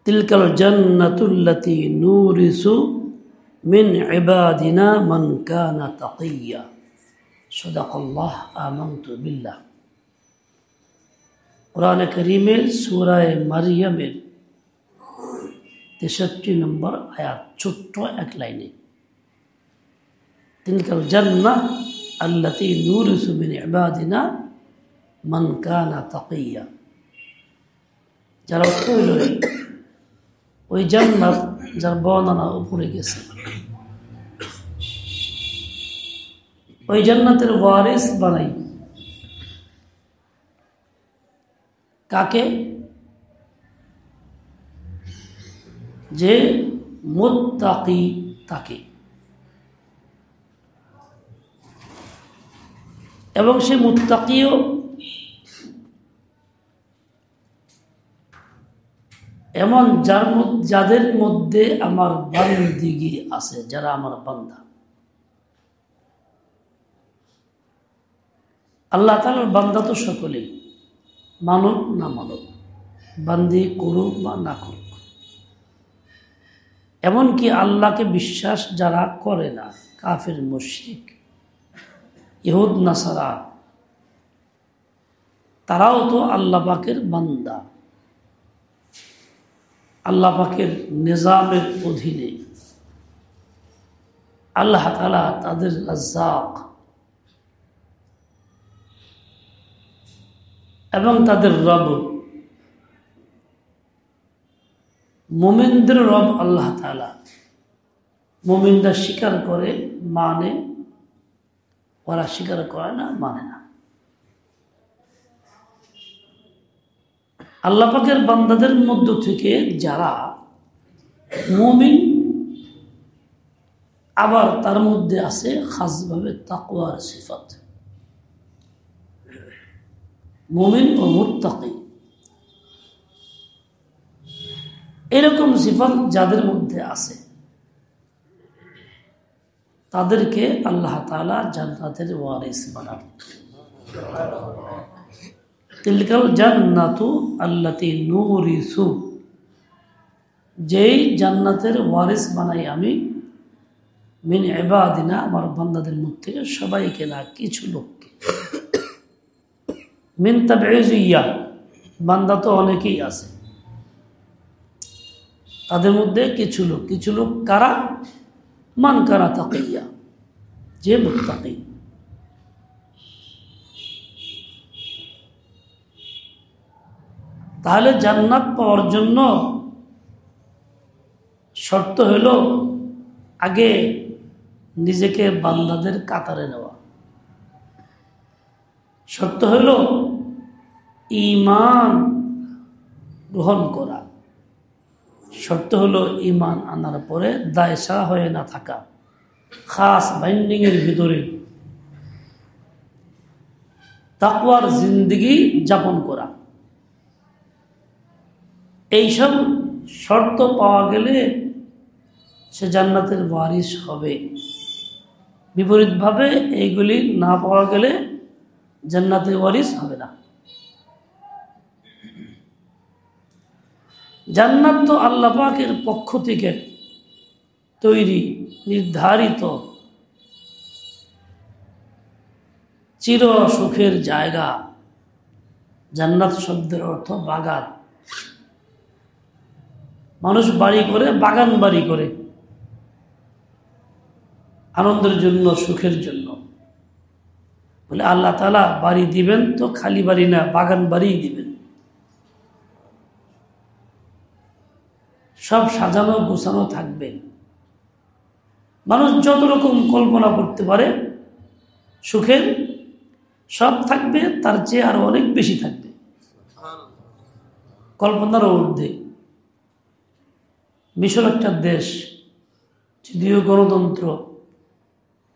তিলকাল জান্নাতুল্লাতী নূরিসু মিন ইবাদিনা মান কানা তাকিয়্যা। সাদাকাল্লাহ, আমানতু বিল্লাহ। কুরআনে কারীমের সূরা মারইয়ামের 63 নম্বর আয়াত, ছোট্ট এক লাইনে, তিলকাল জান্নাহ আল্লাতী নূরিসু মিন ইবাদিনা মান কানা তাকিয়্যা। যার অর্থ হইল ওই জান্নাত যার বর্ণনা উপরে গেছে, ওই জান্নাতের ওয়ারিস বানাই কাকে? যে মুত্তাকি তাকে। এবং সে মুত্তাকিও এমন যাদের মধ্যে আমার বান্দিগি আছে, যারা আমার বান্দা। আল্লাহ তাআলার বান্দা তো সকলেই, মানব না মানব, বান্দি করুক বা না করুক। এমনকি আল্লাহকে বিশ্বাস যারা করে না, কাফের মুশরিক, ইহুদ নাসারা, তারাও তো আল্লাহ পাকের বান্দা, আল্লাহ পাকের নিজামের অধীনে। আল্লাহ তাআলা তাদের রাজ্জাক এবং তাদের রব। মুমিনদের রব আল্লাহ তাআলা। মুমিনরা স্বীকার করে, মানে, ওরা স্বীকার করে না, মানে না। আল্লাহ পাকের বান্দাদের মধ্য থেকে যারা মুমিন, আবার তার মধ্যে আছে খাসভাবে তাকওয়ার সিফাত। মুমিন ও মুত্তাকি, এরকম সিফাত যাদের মধ্যে আছে তাদেরকে আল্লাহ তাআলা জান্নাতের ওয়ারিস বানান। তিলকাল জান্নাতু আল্লাতী নূরিসু, যেই জান্নাতের ওয়ারিস বানাই আমি, মিন ইবাদিনা, আমার বান্দাদের মধ্যে থেকে, সবাইকে না, কিছু লোককে। মিন তাবঈযিয়্যা, বান্দা তো অনেকেই আছে, তাদের মধ্যে কিছু লোক কারা? মান কানা তাকিয়্যা, যে মুত্তাকি। তাহলে জান্নাত পাওয়ার জন্য শর্ত হইল আগে নিজেকে বান্দাদের কাতারে নেওয়া। শর্ত হইল ঈমান গ্রহণ করা। শর্ত হলো ঈমান আনার পরে দায়সারা হয়ে না থাকা, খাস বাইন্ডিংয়ের ভিতরে তাকওয়ার জিন্দেগি যাপন করা। এইসব শর্ত পাওয়া গেলে সে জান্নাতের ওয়ারিস হবে। বিপরীতভাবে এইগুলি না পাওয়া গেলে জান্নাতের ওয়ারিস হবে না। জান্নাত তো আল্লাহ পাকের পক্ষ থেকে তৈরি, নির্ধারিত চির সুখের জায়গা। জান্নাত শব্দের অর্থ বাগান। মানুষ বাড়ি করে, বাগান বাড়ি করে আনন্দের জন্য, সুখের জন্য। বলে আল্লাহ তাআলা বাড়ি দিবেন তো খালি বাড়ি না, বাগান বাড়িই দিবেন। সব সাজানো গোছানো থাকবে। মানুষ যত রকম কল্পনা করতে পারে সুখের, সব থাকবে, তার চেয়ে আরো অনেক বেশি থাকবে, কল্পনার ঊর্ধ্বে। মিশর একটা দেশ, যদিও গণতন্ত্র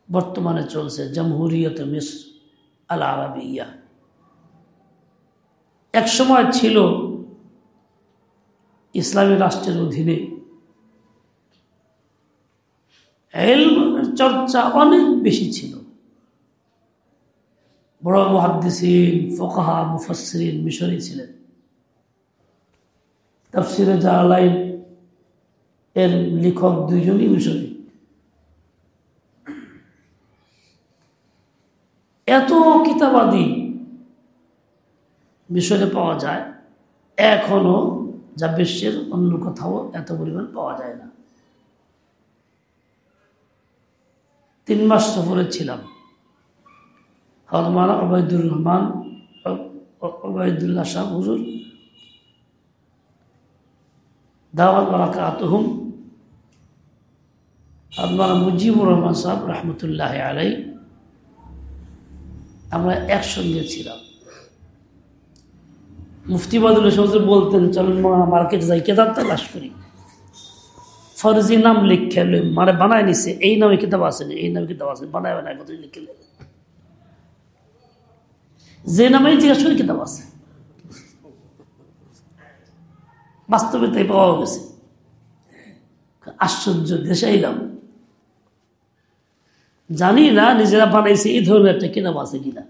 বর্তমানে চলছে, জামহুরিয়তে মিসর আল আরাবিয়া। এক সময় ছিল ইসলামী রাষ্ট্রের অধীনে। ইলমের চর্চা অনেক বেশি ছিল। বড় মুহাদ্দিসিন, ফুকাহা, মুফাসসিরিন মিশরে ছিলেন। তাফসিরে জালালাইন এর লেখক দুইজনই মিশরী। এত কিতাবাদি মিশরে পাওয়া যায়, এখনো যা বিশ্বের অন্য কোথাও এত পরিমাণ পাওয়া যায় না। 3 মাস সফরে ছিলাম। হযরত ওবায়দুল্লাহ সাহেব হুজুর দাওয়াত বারাকাতুহুম, হযরত মুজিবুর রহমান সাহেব রহমতুল্লাহ আলাইহি, আমরা একসঙ্গে ছিলাম। মুফতি বাদুল হুজুর বলতেন, চলুন মার্কেট যাই কিতাব তালাশ করি। ফরজি নাম লিখে মানে বানায় নিছে, এই নামে কিতাব আছে না, এই নামে কিতাব আছে, বানায় কত লিখে যে নামে জিজ্ঞাসা করে কিতাব আছে। বাস্তবে তাই পাওয়া গেছে। আশ্চর্য, দেশে এলাম, জানি না নিজেরা বানাইছে এই ধরনের একটা কিতাব আছে কিনা,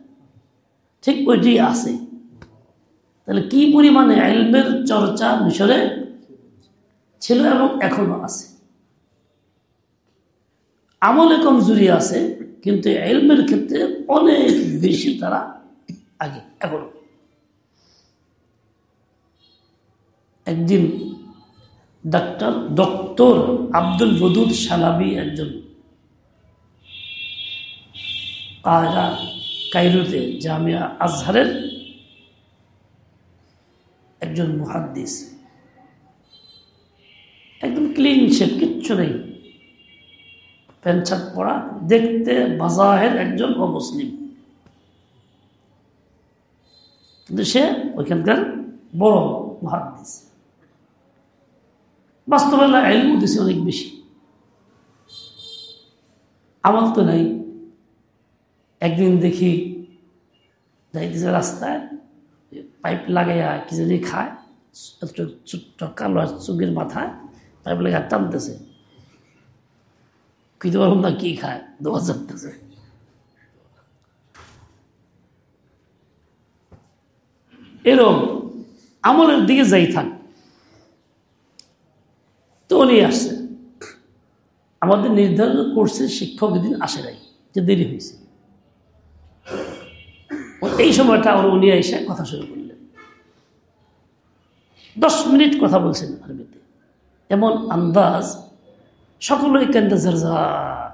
ঠিক ওইটি আছে। তাহলে কি পরিমাণে ইলমের চর্চা মিশরে ছিল এবং এখনো আছে। আমলে কমজোরি আছে, কিন্তু ইলমের ক্ষেত্রে অনেক বেশি তারা আগে এখনো। একদিন ডক্টর আব্দুল ওদুদ সালাবি, একজন কায়রোতে জামিয়া আজহারের একজন মুহাদ্দিস, একদম ক্লিন শেপ, কিচ্ছু নেই, প্যান্ট শার্ট পরা, দেখতে বাজাহের একজন অমুসলিম, কিন্তু সে ওইখানকার বড় মুহাদ্দিস। বাস্তবে ইলম দিছে অনেক বেশি, আমল তো নাই। একদিন দেখি যাইতেছে রাস্তায়, পাইপ লাগাইয়া কি জানি খায়, ছোট্ট কালো চুগের মাথায় পাইপ লাগাইয়া টানতেছে, কিন্তু পারলাম না কি খায়, দোয়া চাপতেছে। এরকম আমলের দিকে যাই থাক। তো উনি আসছে, আমাদের নির্ধারণ করছে শিক্ষক দিন আসে নাই, যে দেরি হয়েছে। এই সময়টা আবার উনি এসে কথা শুরু করলেন। 10 মিনিট কথা বলছেন আরবিতে, এমন আন্দাজ সকলেই কেন্দ্রে ঝরঝর।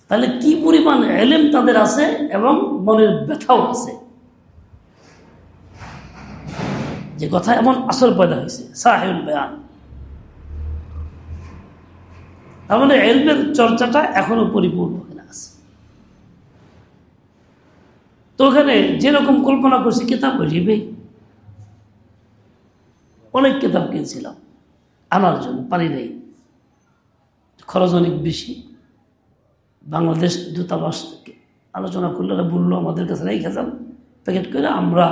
তাহলে কি পরিমাণ ইলম তাদের আছে এবং মনের ব্যথাও আছে, যে কথা এমন আসর পয়দা হয়েছে। সাহিউল বয়ান, তার মানে ইলমের চর্চাটা এখনো পরিপূর্ণ হয়ে আছে। তো ওখানে যেরকম কল্পনা করছি কিতাব রিবে, অনেক কিতাব কিনছিলাম আনার জন্য, পারি নাই, খরচ অনেক বেশি। বাংলাদেশ দূতাবাস থেকে আলোচনা করলে বললো আমাদের কাছে রেখে যান, প্যাকেট করে আমরা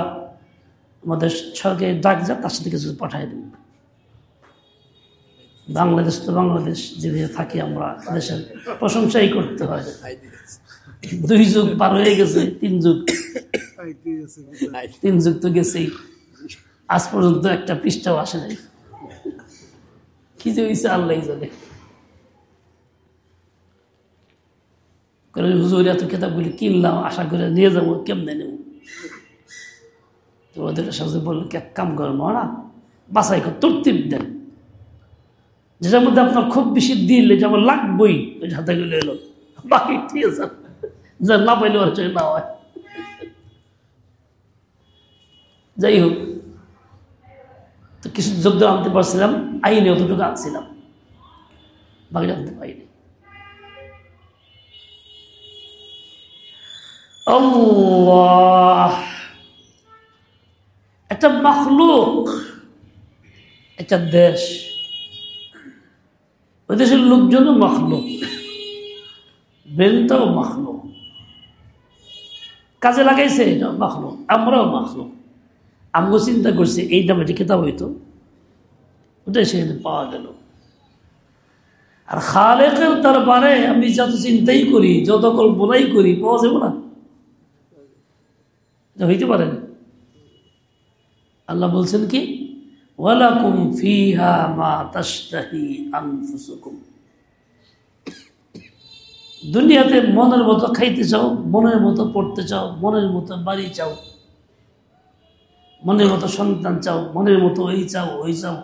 আমাদের সরকারি ডাক যা তার সাথে কিছু পাঠিয়ে দেব। বাংলাদেশ তো বাংলাদেশ, যেভাবে থাকি আমরা দেশের প্রশংসাই করতে হয়। 2 যুগ পার হয়ে গেছে, 3 যুগ, 3 যুগ তো গেছেই, আজ পর্যন্ত একটা পৃষ্ঠাও আসে নাই। কি যে হয়েছে আল্লাহ জানে। হুজুর এত কিতাবগুলি কিনলাম, আশা করে নিয়ে যাবো, কেমনে নেব? তো ওদের সাথে বললো, এক কাম করেন না, বাসাই তরতিব দেন, যেটার মধ্যে আপনার খুব বেশি দিল, এটা আমার লাগবই, ওই হাতে গেলে এলো, বাকি ঠিক আছে, যা না পাইলে ওর চোখে না হয়। যাই হোক, তো কিছু যোগ্য আনতে পারছিলাম, আইনে অতটুকু আনছিলাম, বাকি আনতে পারিনি। আল্লাহ, একটা মাখলুক, একটা দেশ, ওই দেশের লোকজনও মাখলুক, ব্রেনটাও মাখলুক, কাজে লাগাইছে এটা মাখলুক, আমরাও মাখলুক। আমগো চিন্তা করছি এই দামে যে কিতাব হইতো, ওটাই সেখানে পাওয়া গেল। আর খালেকের দরবারে আমি যত চিন্তাই করি, যত কল্পনাই করি, পাওয়া যাবে না, হইতে পারে না। আল্লাহ বলছেন কি, ওয়ালাকুম ফিহা মা তাশতাহি আনফুসুকুম। দুনিয়াতে মনের মতো খাইতে চাও, মনের মতো পড়তে চাও, মনের মতো বাড়ি চাও, মনের মতো সন্তান চাও, মনের মতো ওই চাও ওই চাও,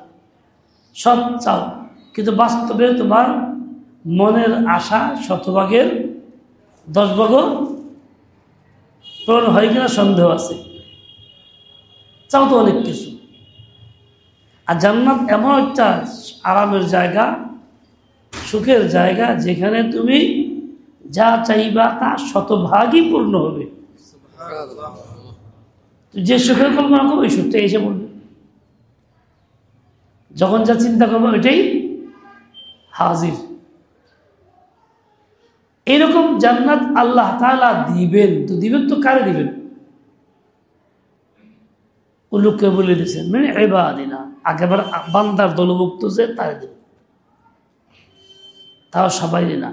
সব চাও, কিন্তু বাস্তবে তোমার মনের আশা 10 ভাগও পূরণ হয় কিনা সন্দেহ আছে। চাও তো অনেক কিছু। আর জান্নাত এমন একটা আরামের জায়গা, সুখের জায়গা, যেখানে তুমি যা চাইবা তা 100 পূর্ণ হবে। যে সুখের কল্পনা করবো ওই সুখটা এসে পড়বে। যখন যা চিন্তা করবো ওইটাই হাজির। এরকম জান্নাত আল্লাহ তাআলা দিবেন। তো দিবেন তো কারে দিবেন? উল্লেখ বলে দিয়েছেন মানে ইবাদিনা, একেবারে বান্দার দলভুক্ত যে তারে দেবেন। তাও সবাই না,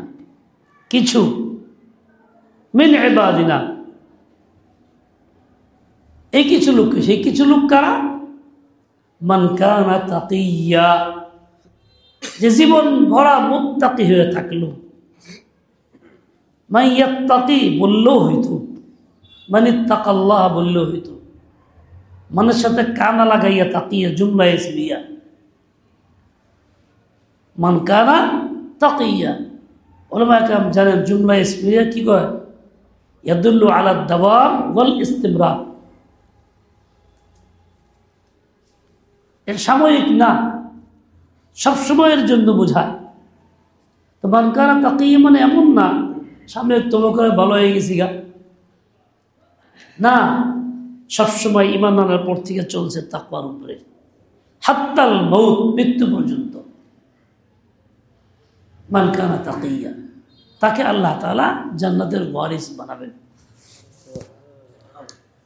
কিছু মিন ইবাদিনা, এই কিছু লোককে। সেই কিছু লোক কারা? মান কানা তাকিয়া, যে জীবন ভরা মুত্তাকি হয়ে থাকলো। মান ইয়াত্তাকি বললেও হইতো, মান ইত্তাকাল্লাহ বললেও হইতো। মনের সাথে কানা লাগাইয়া তাকিয়া জুমলা ইসমিয়া, মান কানা তাকিয়া। উলামা কেরাম জানেন জুমলা ইসমিয়া কি কয়? ইয়াদুল্লু আলা দাওয়াম ওয়াল ইস্তিমরার। এর সাময়িক না, সবসময়ের জন্য বোঝায়। তো মান কানা তাকিয়া মানে এমন না সামনে তোমার করে ভালো হয়ে গেছি গা, না, সবসময় ঈমান আনার পর থেকে চলছে তাকওয়ার উপরে, হাত্তাল মউত, মৃত্যু পর্যন্ত। মান কানা তাকিয়া, তাকে আল্লাহ তাআলা জান্নাতের ওয়ারিস বানাবেন।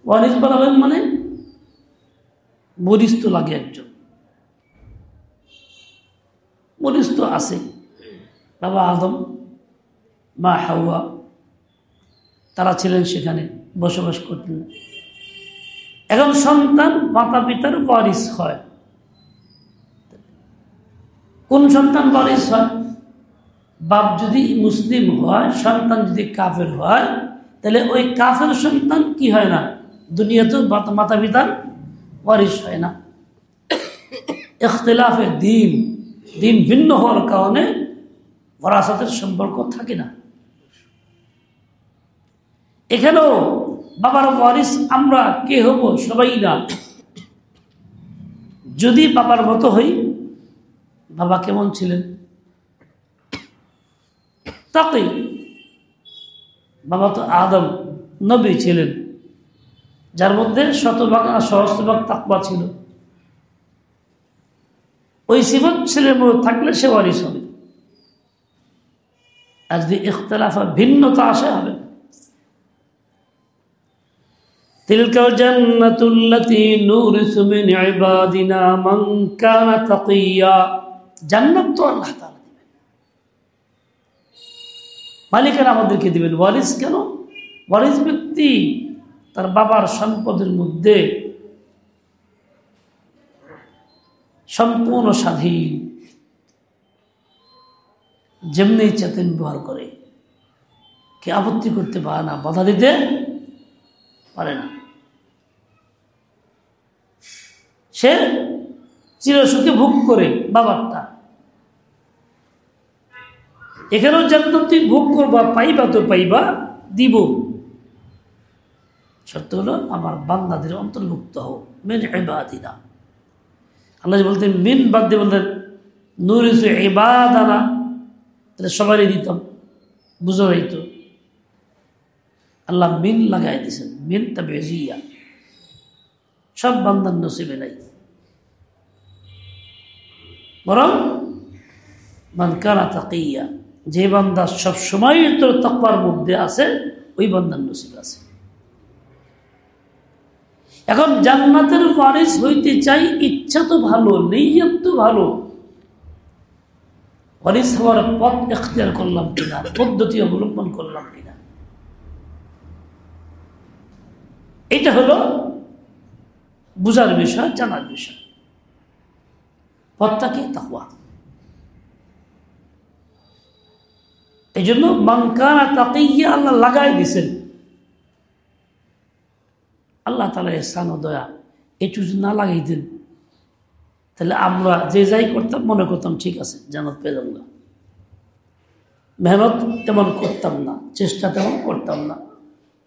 ওয়ারিস বানাবেন মানে ওয়ারিস তো লাগে একজন, ওয়ারিস তো আছে। বাবা আদম, মা হাওয়া, তারা ছিলেন সেখানে, বসবাস করতেন। এখন সন্তান মাতা পিতার ওয়ারিস হয়। কোন সন্তান ওয়ারিস হয়? বাপ যদি মুসলিম হয়, সন্তান যদি কাফের হয়, তাহলে ওই কাফের সন্তান কি হয় না, দুনিয়াতেও মাতা পিতার ওয়ারিস হয় না। ইখতিলাফে দিন, দিন ভিন্ন হওয়ার কারণে ওয়ারাসাতের সম্পর্ক থাকে না। এখানেও বাবার ওয়ারিস আমরা কে হব? সবাই না। যদি বাবার মতো হই, বাবা কেমন ছিলেন? তাকী। বাবা তো আদম নবী ছিলেন, যার মধ্যে 100 আর 100 তাকওয়া ছিল। ওই সিফত ছেলের মধ্যে থাকলে সে ওয়ারিস হবে। আর যদি ইখতিলাফা ভিন্নতা আসে, হবে না। তিলকা জান্নাতুল্লাতী নুরিসু মিন ইবাদিনা মান কানা তাকিয়া। জান্নাত তো আল্লাহ তাআলা দিবেন, মালিকের আমাদেরকে দিবেন। ওয়ারিস কেন? ওয়ারিস ব্যক্তি তার বাবার সম্পদের মধ্যে সম্পূর্ণ স্বাধীন, যেমনি চেতন ব্যবহার করে, কে আপত্তি করতে পারে না, বাধা দিতে পারে না। সে চিরসুখে ভোগ করে বাবারটা। এখানেও জান্নাত তুই ভোগ করবা, পাইবা তো পাইবা, দিব। শর্ত হলো আমার বান্দাদের অন্তর্ভুক্ত হও, মিন ইবাদিনা। আল্লাহ বলতেন মিন বাদ দিয়ে বলতেন নুরিসু ইবাদানা, তাহলে সবারই দিতাম, বুঝো হইতো। আল্লাহ মিন লাগাই দিয়েছেন, মিন তাবিজিয়া, সব বান্দার নসিবে নাই। বরং মান কানা তাকিয়া, যে বান্দা সবসময় তোর তাকওয়ার মধ্যে আছে, ওই বান্দার নসিব আছে। এখন জান্নাতের ওয়ারিস হইতে চাই, ইচ্ছা তো ভালো, নিয়ত তো ভালো, ওয়ারিস হওয়ার পথ ইখতিয়ার করলাম কিনা, পদ্ধতি অবলম্বন করলাম কিনা, এটা হলো বুঝার বিষয়, জানার বিষয়। পথটা কি? তাকওয়া। এই জন্য মান কানা তাকিয়্যা আল্লাহ লাগাই দিয়েছেন। আল্লাহ তাআলা ইহসান ও দয়া একটু যদি না লাগাই দেন, তাহলে আমরা যে যাই করতাম মনে করতাম ঠিক আছে, জান্নাত পেয়ে যাব না। মেহনত তেমন করতাম না, চেষ্টা তেমন করতাম না,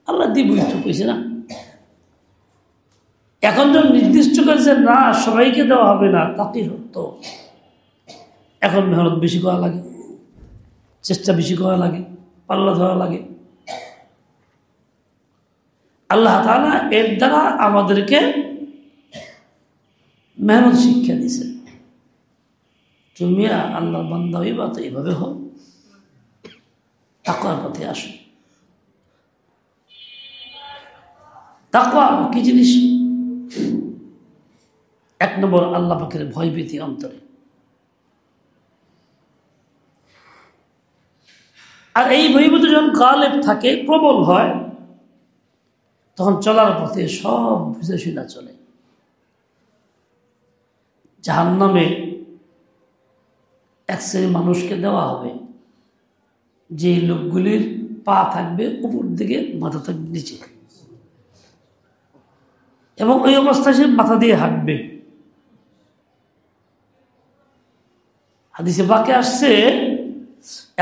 আল্লাহ দিবই তো কইছে না। এখন যখন নির্দিষ্ট করেছে না সবাইকে দেওয়া হবে না, তাকই হতো। এখন মেহনত বেশি করা লাগে, চেষ্টা বেশি করা লাগে, পাল্লা ধরা লাগে। আল্লাহ তাআলা এর দ্বারা আমাদেরকে মেহনত শিক্ষা দিয়েছেন। তুমি আল্লাহর বান্দা হইবা তো এইভাবে হও, তাকওয়ার পথে আসো। তাকওয়া কি জিনিস? এক নম্বর আল্লাহ পাকের ভয় ভীতি অন্তরে। আর এই ভয়ভীতি যখন গালেব থাকে, প্রবল হয়, তখন চলার পথে সব বুঝে শুনে চলে। জাহান্নামে এক শ্রেণীর মানুষকে দেওয়া হবে, যে লোকগুলির পা থাকবে উপর দিকে, মাথা থাকবে নিচে, এবং ওই অবস্থায় সে মাথা দিয়ে হাঁটবে। হাদিসে পাকে আসছে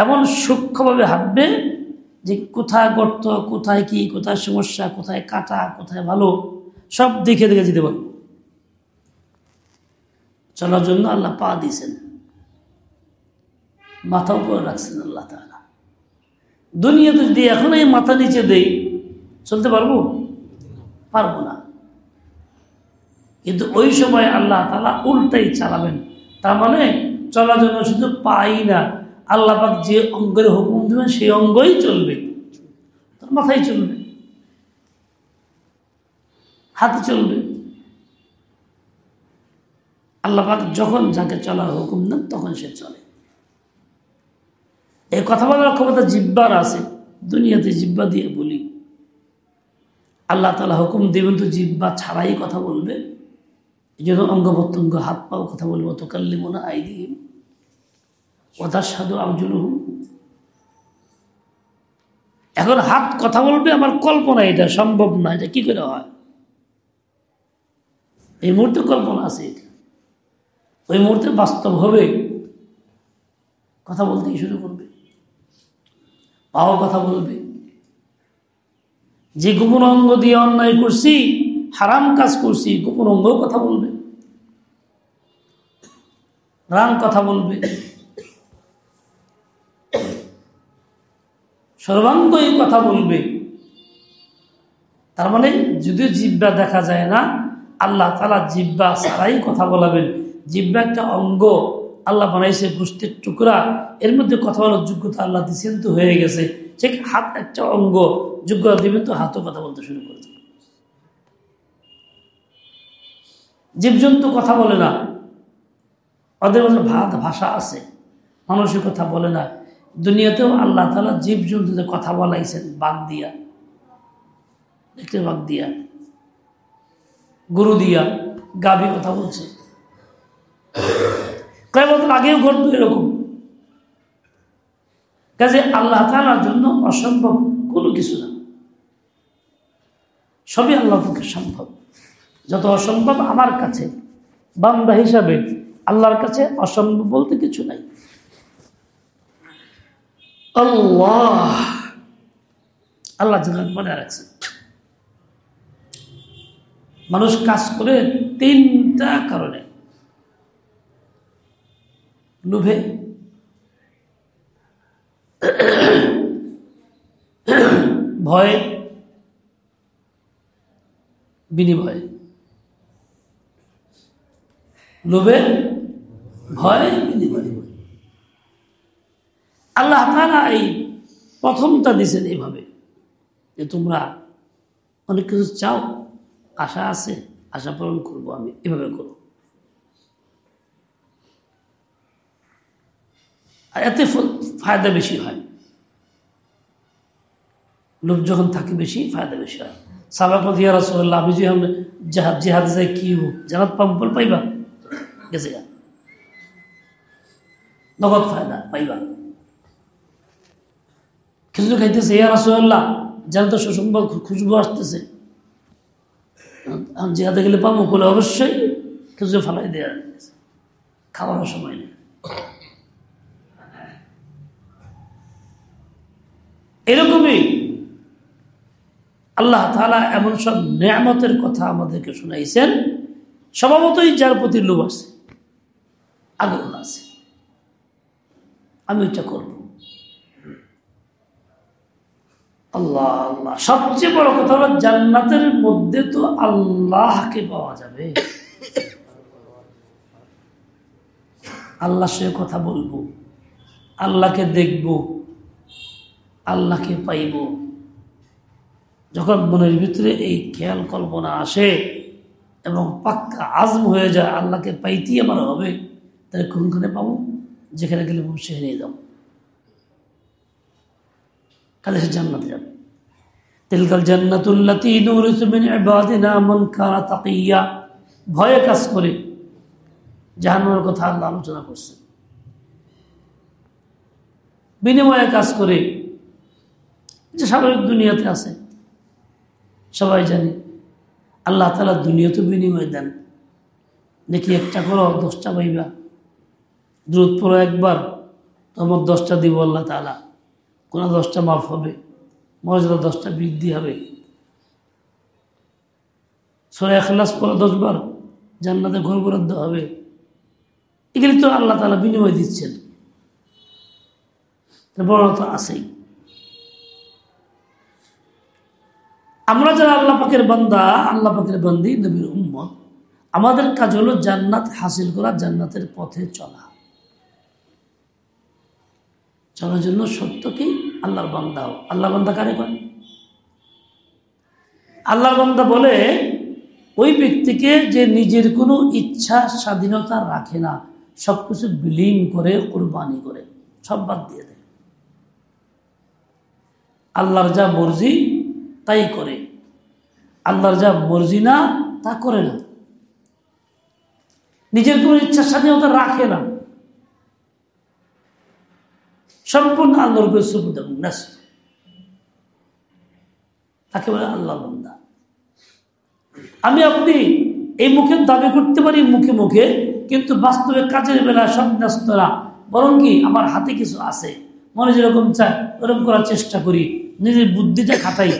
এমন সূক্ষ্মভাবে হাঁটবে যে কোথায় গর্ত, কোথায় কি, কোথায় সমস্যা, কোথায় কাটা, কোথায় ভালো, সব দেখে দেখে যেতে পারবো। চলার জন্য আল্লাহ পা দিয়েছেন, মাথা উপরে রাখছেন আল্লাহ তাআলা। দুনিয়াতে যদি এখন এই মাথা নিচে দেই, চলতে পারবো? পারবো না। কিন্তু ওই সময় আল্লাহ তাআলা উল্টাই চালাবেন। তার মানে চলার জন্য শুধু পাই না, আল্লাহ পাক যে অঙ্গের হুকুম দেবেন সেই অঙ্গই চলবে। তার মাথায় চলবে, হাতে চলবে। আল্লাহ পাক যখন যাকে চলার হুকুম দেন তখন সে চলে। এই কথা বলার ক্ষমতা জিহ্বার আছে, দুনিয়াতে জিহ্বা দিয়ে বলি। আল্লাহ তাআলা হুকুম দেবেন তো জিহ্বা ছাড়াই কথা বলবে। এই জন্য অঙ্গ প্রত্যঙ্গ, হাত পাও কথা বলবো, তুকাল্লিমুনা আইদিহিম ওয়া তাশহাদু আরজুলুহুম। এখন হাত কথা বলবে, আমার কল্পনা এটা সম্ভব না, এটা কি করে হয়? এই মুহূর্তে কল্পনা আছে, এটা ওই মুহূর্তে বাস্তব হবে, কথা বলতেই শুরু করবে, পাও কথা বলবে। যে গোপন অঙ্গ দিয়ে অন্যায় করছি, হারাম কাজ করছি, গোপন অঙ্গও কথা বলবে, রাম কথা বলবে, সর্বাঙ্গই কথা বলবে। তার মানে যদিও জিহ্বা দেখা যায় না, আল্লাহ তাআলা জিহ্বা ছাড়াই কথা বলাবেন। জিহ্বা একটা অঙ্গ, আল্লাহ বানাইছে গোশতের টুকরা, এর মধ্যে কথা বলার যোগ্যতা আল্লাহ দিয়েছেন, তো হয়ে গেছে। ঠিক হাত একটা অঙ্গ, যোগ্যতা দিবেন তো হাতও কথা বলতে শুরু করবে। জীবজন্তু কথা বলে না, ওদের মধ্যে ভাষা আছে, মানুষের কথা বলে না। দুনিয়াতেও আল্লাহ তাআলা জীবজন্তুদের কথা বলাইছেন বাক দিয়া, দেখতে বাক দিয়া, গরু দিয়া, গাভী কথা বলছে। কিয়ামতের আগেও ঘটবে এরকম। কাজে আল্লাহ তাআলার জন্য অসম্ভব কোনো কিছু না, সবই আল্লাহর পক্ষে সম্ভব। যত অসম্ভব আমার কাছে বান্দা হিসাবে, আল্লাহর কাছে অসম্ভব বলতে কিছু নাই। আল্লাহ জান্নাত বানায় রাখছেন। মানুষ কাজ করে তিনটা কারণে: লোভে, ভয়, বিনিময়ে। লোভে, ভয়, বিনিময়। আল্লাহ তাআলা এই প্রথমটা দিয়েছেন এইভাবে যে তোমরা অনেক কিছু চাও, আশা আছে, আশা পূরণ করবো আমি, এভাবে করো। আর এতে ফায়দা বেশি হয়। লোভ যখন থাকে বেশি, ফায়দা বেশি হয়। সাহাবা ইয়া রাসূলুল্লাহ আমি যে জিহাদ যাই কি জান্নাত পাম্পল পাইবা গেছে গা নগদ ফায়দা পাইবা খেজুর খাইতেছে ইয়া রাসূলুল্লাহ জান্নাতের সুসংবাদ খুশবু আসতেছে জিহাদে গেলে পাবো বলে অবশ্যই খেজুর ফালাই দেওয়া খাওয়ার সময় নেই এরকমই আল্লাহ তাআলা এমন সব নেয়ামতের কথা আমাদেরকে শুনাইছেন স্বভাবতই যার প্রতি লোভ আছে আগ্রহ আছে আমি এটা করব আল্লাহ আল্লাহ সবচেয়ে বড় কথা হলো জান্নাতের মধ্যে তো আল্লাহকে পাওয়া যাবে আল্লাহর সাথে কথা বলবো আল্লাহকে দেখব আল্লাহকে পাইব যখন মনের ভিতরে এই খেয়াল কল্পনা আসে এবং পাক্কা আজম হয়ে যায় আল্লাহকে পাইতেই আমার হবে তাহলে কোনখানে পাবো যেখানে গেলে সেখানে নিয়ে যাবো কাজে সে জান্নাতে যাবে তিলকাল জান্নাতুল্লাতী নুরিসু মিন ইবাদিনা মান কানা তাকিয়া ভয়ে কাজ করে জাহান্নামের কথা আল্লাহ আলোচনা করছে বিনিময়ে কাজ করে যে স্বাভাবিক দুনিয়াতে আছে সবাই জানি আল্লাহ তাআলা দুনিয়াতে বিনিময় দেন নাকি একটা করো 10টা পাইবা দ্রুত পড়ো একবার তোমার 10টা দিব আল্লাহ তাআলা কোন 10টা মাফ হবে মর্যাদা 10টা বৃদ্ধি হবে সূরা ইখলাস পড়ো 10 বার জান্নাতে ঘর বরাদ্দ হবে এগুলি তো আল্লাহ তাআলা বিনিময় দিচ্ছেন বড় তো আছেই আমরা যারা আল্লাহ পাকের বান্দা আল্লাহ পাকের বান্দি নবীর উম্মত আমাদের কাজ হলো জান্নাত হাসিল করা জান্নাতের পথে চলা চলার জন্য সত্য কি আল্লাহর বান্দা হোক আল্লাহর বান্দা কারে কয় আল্লাহর বান্দা বলে ওই ব্যক্তিকে যে নিজের কোনো ইচ্ছা স্বাধীনতা রাখে না সবকিছু বিলীন করে কুরবানি করে সব বাদ দিয়ে দেয় আল্লাহর যা মর্জি তাই করে আল্লাহর যা মর্জি না তা করে না নিজের কোনো ইচ্ছা স্বাধীনতা রাখে না সম্পূর্ণ আল্লাহর উপর সুবুদ এবং ন্যস্ত তাকে বলে আল্লাহ বান্দা আমি আপনি এই মুখে দাবি করতে পারি মুখে মুখে কিন্তু বাস্তবে কাজের বেলা সব ন্যস্ত না বরং কি আমার হাতে কিছু আছে মনে যেরকম চায় ওরকম করার চেষ্টা করি নিজের বুদ্ধিটা খাটাই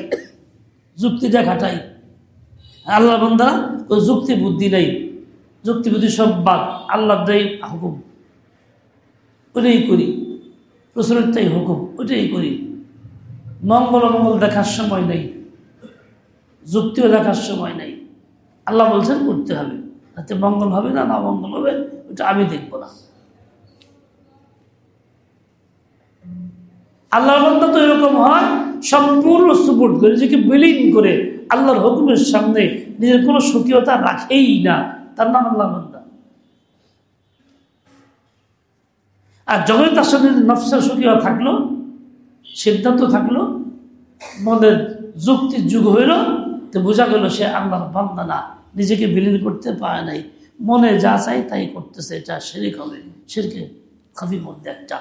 যুক্তিটা খাটাই আল্লাহ বান্দা ওই যুক্তি বুদ্ধি নাই যুক্তি বুদ্ধি সব বাদ আল্লাহর দায়ী হুকুম ওটাই করি রসুলেরটাই হুকুম ওটাই করি মঙ্গল অমঙ্গল দেখার সময় নেই যুক্তিও দেখার সময় নেই আল্লাহ বলছেন করতে হবে তাতে মঙ্গল হবে না না মঙ্গল হবে ওটা আমি দেখব না আল্লাহর বান্দা তো এরকম হয় সম্পূর্ণ সুপোর্ট করে নিজেকে বিলীন করে আল্লাহর হুকুমের সামনে নিজের কোনো স্বকীয়তা রাখেই না তার নাম আল্লাহর বান্দা আর যখন তার সামনে নফসের স্বকীয়তা থাকলো সিদ্ধান্ত থাকলো মনের যুক্তির যুগ হইল তো বোঝা গেল সে আল্লাহর বান্দা না নিজেকে বিলীন করতে পারে নাই মনে যা চাই তাই করতেছে এটা শিরক হবে শিরকে খাফির মধ্যে একটা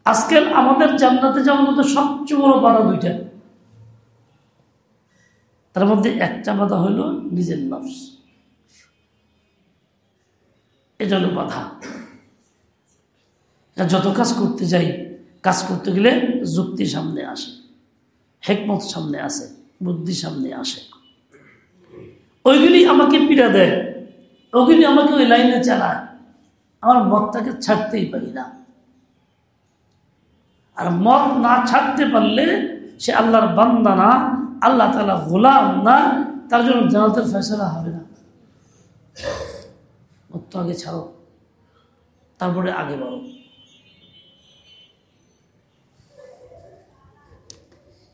আজকাল আমাদের জান্নাতে যাওয়ার মধ্যে সবচেয়ে বড় বাধা দুইটা তার মধ্যে একটা বাধা হইল নিজের নফস এটা হলো বাধা যত কাজ করতে যাই কাজ করতে গেলে যুক্তি সামনে আসে হিকমত সামনে আসে বুদ্ধি সামনে আসে ওইগুলি আমাকে পীড়া দেয় ওগুলি আমাকে ওই লাইনে চালায় আমার মতটাকে ছাড়তেই পারি না আর মত না ছাড়তে পারলে সে আল্লাহর বান্দা না আল্লাহ তাআলা গোলাম না তার জন্য জান্নাতের ফয়সালা হবে না মত তো আগে ছাড়ো তারপরে আগে বলো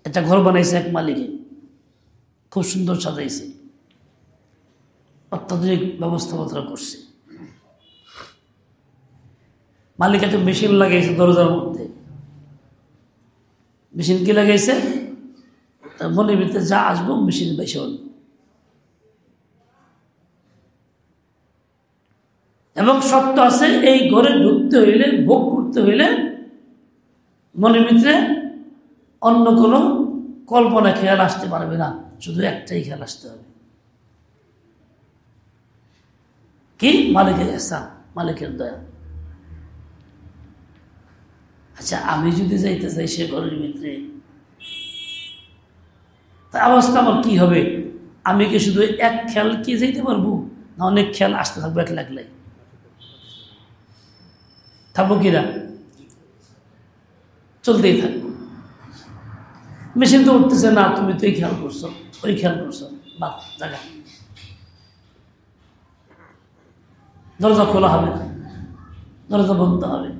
একটা ঘর বানাইছে এক মালিকে খুব সুন্দর সাজাইছে অত্যাধুনিক ব্যবস্থাপনা করছে মালিক একটা মেশিন লাগাইছে দরজার মধ্যে। মেশিন কি লাগাইছে? তার মনের ভিতরে যা আসবো মেশিন বেশি হল। এবং শর্ত আছে, এই ঘরে ঢুকতে হইলে, ভোগ করতে হইলে মনের ভিতরে অন্য কোনো কল্পনা খেয়াল আসতে পারবে না, শুধু একটাই খেয়াল আসতে হবে, কি? মালিকের ইহসান, মালিকের দয়া। আচ্ছা, আমি যদি যাইতে চাই সে ঘরের ভিতরে, তা অবস্থা আমার কি হবে? আমি কি শুধু এক খেয়াল কি যাইতে পারবো, না অনেক খেয়াল আসতে থাকবো এক লাগলাই? থাকবো কিনা? চলতেই থাকবো। মেশিন তো উঠতেছে না, তুমি তো এই খেয়াল করছো, ওই খেয়াল করছো, বাহ জায়গা। দরজা খোলা হবে না, দরজা বন্ধ হবে।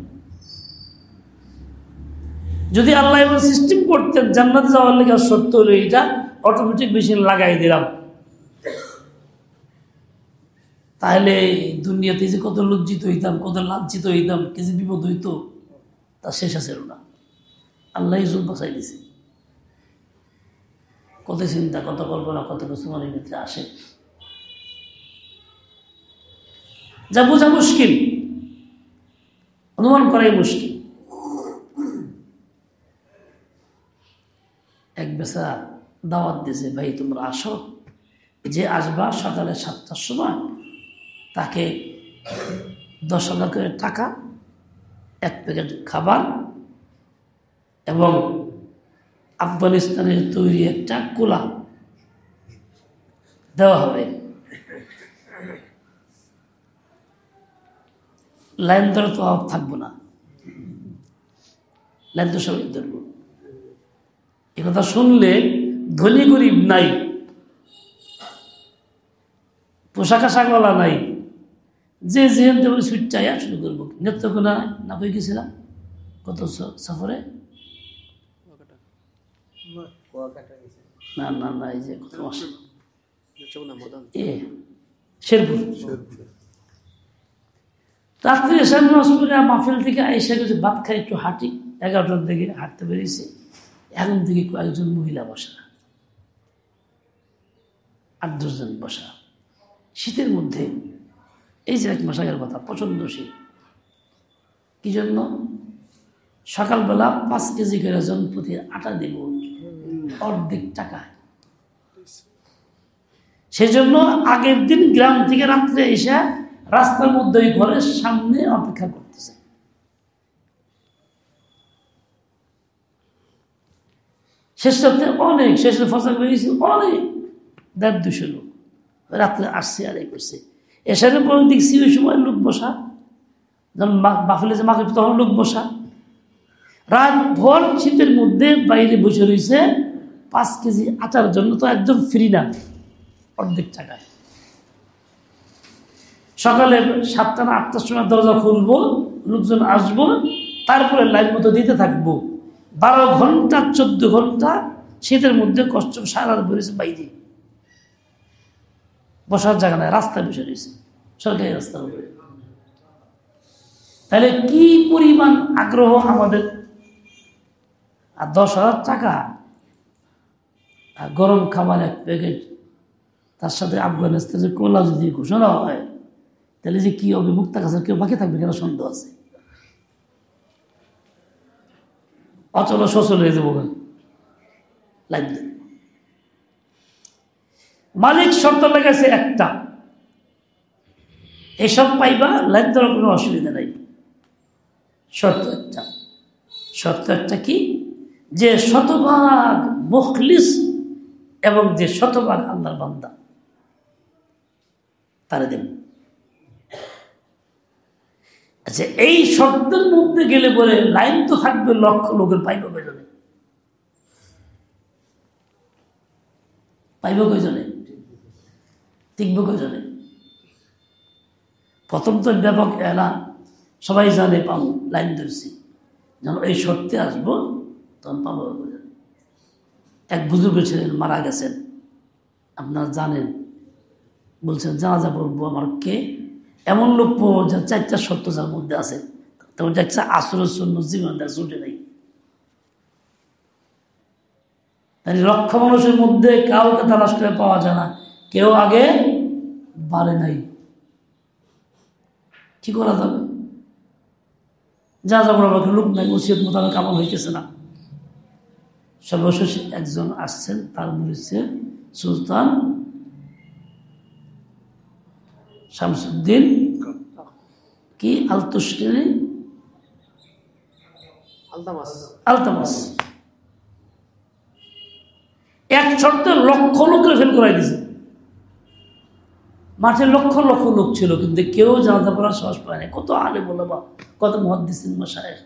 যদি আল্লাহ এমন সিস্টেম করতেন জান্নাতে যাওয়ার লেগে সত্য হলো এটা অটোমেটিক মেশিন লাগাই দিলাম, তাহলে দুনিয়াতে যে কত লজ্জিত হইতাম, কত লাঞ্ছিত হইতাম, কি যে বিপদ হইতো তা শেষ আছে না। আল্লাহ ইজুল বাঁচাই দিছে। কত চিন্তা, কত কল্পনা, কত কিছু মনের ভিতরে আসে, যা বোঝা মুশকিল, অনুমান করাই মুশকিল। এক বেচা দাওয়াত দিয়েছে, ভাই তোমরা আসো, যে আসবা সকালে 7টার সময় তাকে 10,000 করে টাকা, 1 প্যাকেট খাবার এবং আফগানিস্তানের তৈরি একটা কোলা দেওয়া হবে। লাইন ধরে তো অভাব থাকবো না, লাইন তো সবাই ধরবো। এ কথা শুনলে ধনী গরিব নাই, পোশাক আশাকওয়ালা নাই, যে যেহেন তেমন সুইট চাইয়া শুরু করবো। নেত্রকোনা না বই গেছিলাম কত সফরে, না না না, এই যে কত মাস শেরপুর, রাত্রে এসে মাহফিল থেকে আইসা কিছু ভাত খাই, একটু হাঁটি, 11টার দিকে হাঁটতে বেরিয়েছি। এখন থেকে কয়েকজন মহিলা বসা, 8-10 জন বসা, শীতের মধ্যে। এই যে 1 মাস আগের কথা, প্রচন্ড শীত। কি জন্য? সকালবেলা 5 কেজি করে জন প্রতি আটা দিব, অর্ধেক টাকায়। সেজন্য আগের দিন গ্রাম থেকে রাত্রে এসে রাস্তার মধ্যে ওই ঘরের সামনে অপেক্ষা করতেছে। শেষ রাত্রে অনেক, শেষ ফসল বেরিয়েছে অনেক, 150-200 লোক রাত্রে আসছে আর এই করছে। এসারে পরে দেখছি ওই সময় লোক বসা, যখন বাফেলে যে মাকে তখন লোক বসা, রাত ভর শীতের মধ্যে বাইরে বসে রয়েছে 5 কেজি আটার জন্য। তো একদম ফ্রি না, অর্ধেক টাকায়। সকালে 7টা না 8টার সময় দরজা খুলবো, লোকজন আসবো, তারপরে লাইন মতো দিতে থাকবো। 12 ঘন্টা 14 ঘন্টা শীতের মধ্যে কষ্ট, সারা রাত বেরিয়েছে বাইরে, বসার জায়গা নাই, রাস্তায় বসে রয়েছে, সরকারি রাস্তার উপরে। তাহলে কি পরিমাণ আগ্রহ আমাদের! আর 10,000 টাকা আর গরম খাবার 1 প্যাকেট, তার সাথে আফগানিস্তানের কোলা যদি ঘোষণা হয়, তাহলে যে কি হবে, মুক্তা কাছে কেউ বাকি থাকবে কেন সন্দেহ আছে। অচল সচল হয়ে যাবো লাইন। মালিক শর্ত লেগেছে একটা, এসব পাইবা, লাইন দেওয়ার কোনো অসুবিধা নাই। শর্ত একটা কি? যে শতভাগ মুখলিস এবং যে শতভাগ আল্লাহর বান্দা, তারা দেব। আচ্ছা, এই শর্তের মধ্যে গেলে পরে লাইন তো থাকবে, লক্ষ লোকের পাইব কয়জনে? পাইব কয়জনে? টিকব কয়জনে? প্রথম তো ব্যাপক এলান, সবাই জানে পাবো, লাইন ধরছি, যখন এই শর্তে আসবো তখন পাবো। এক বুজুর্গ ছিলেন, মারা গেছেন, আপনারা জানেন, বলছেন জানাজা পড়বো আমার কে? এমন লোক যে 4টা শর্ত যার মধ্যে আছে, তখন দেখছে আসরের সুন্নত জীবনদার ছুটে নেই। তাই লক্ষ মানুষের মধ্যে কাউকে তালাশ করে পাওয়া যায় না, কেউ আগে বাড়ে নাই। কি করা যাবে? যা যাবো লোক নাই, ওসিয়ত মোতাবেক আমল হইতেছে না। সর্বশেষ একজন আসছেন, তার মরিছে সুলতান শামসুদ্দিন কি আলতুশরি আলতামাস। এক শর্তে লক্ষ লোকের ফেল করাই দিয়েছে। মাঠে লক্ষ লক্ষ লোক ছিল, কিন্তু কেউ জানাজা পড়ার সাহস পায় না। কত আলে বলবা, কত মুহাদ্দিসিন মাশায়েখ,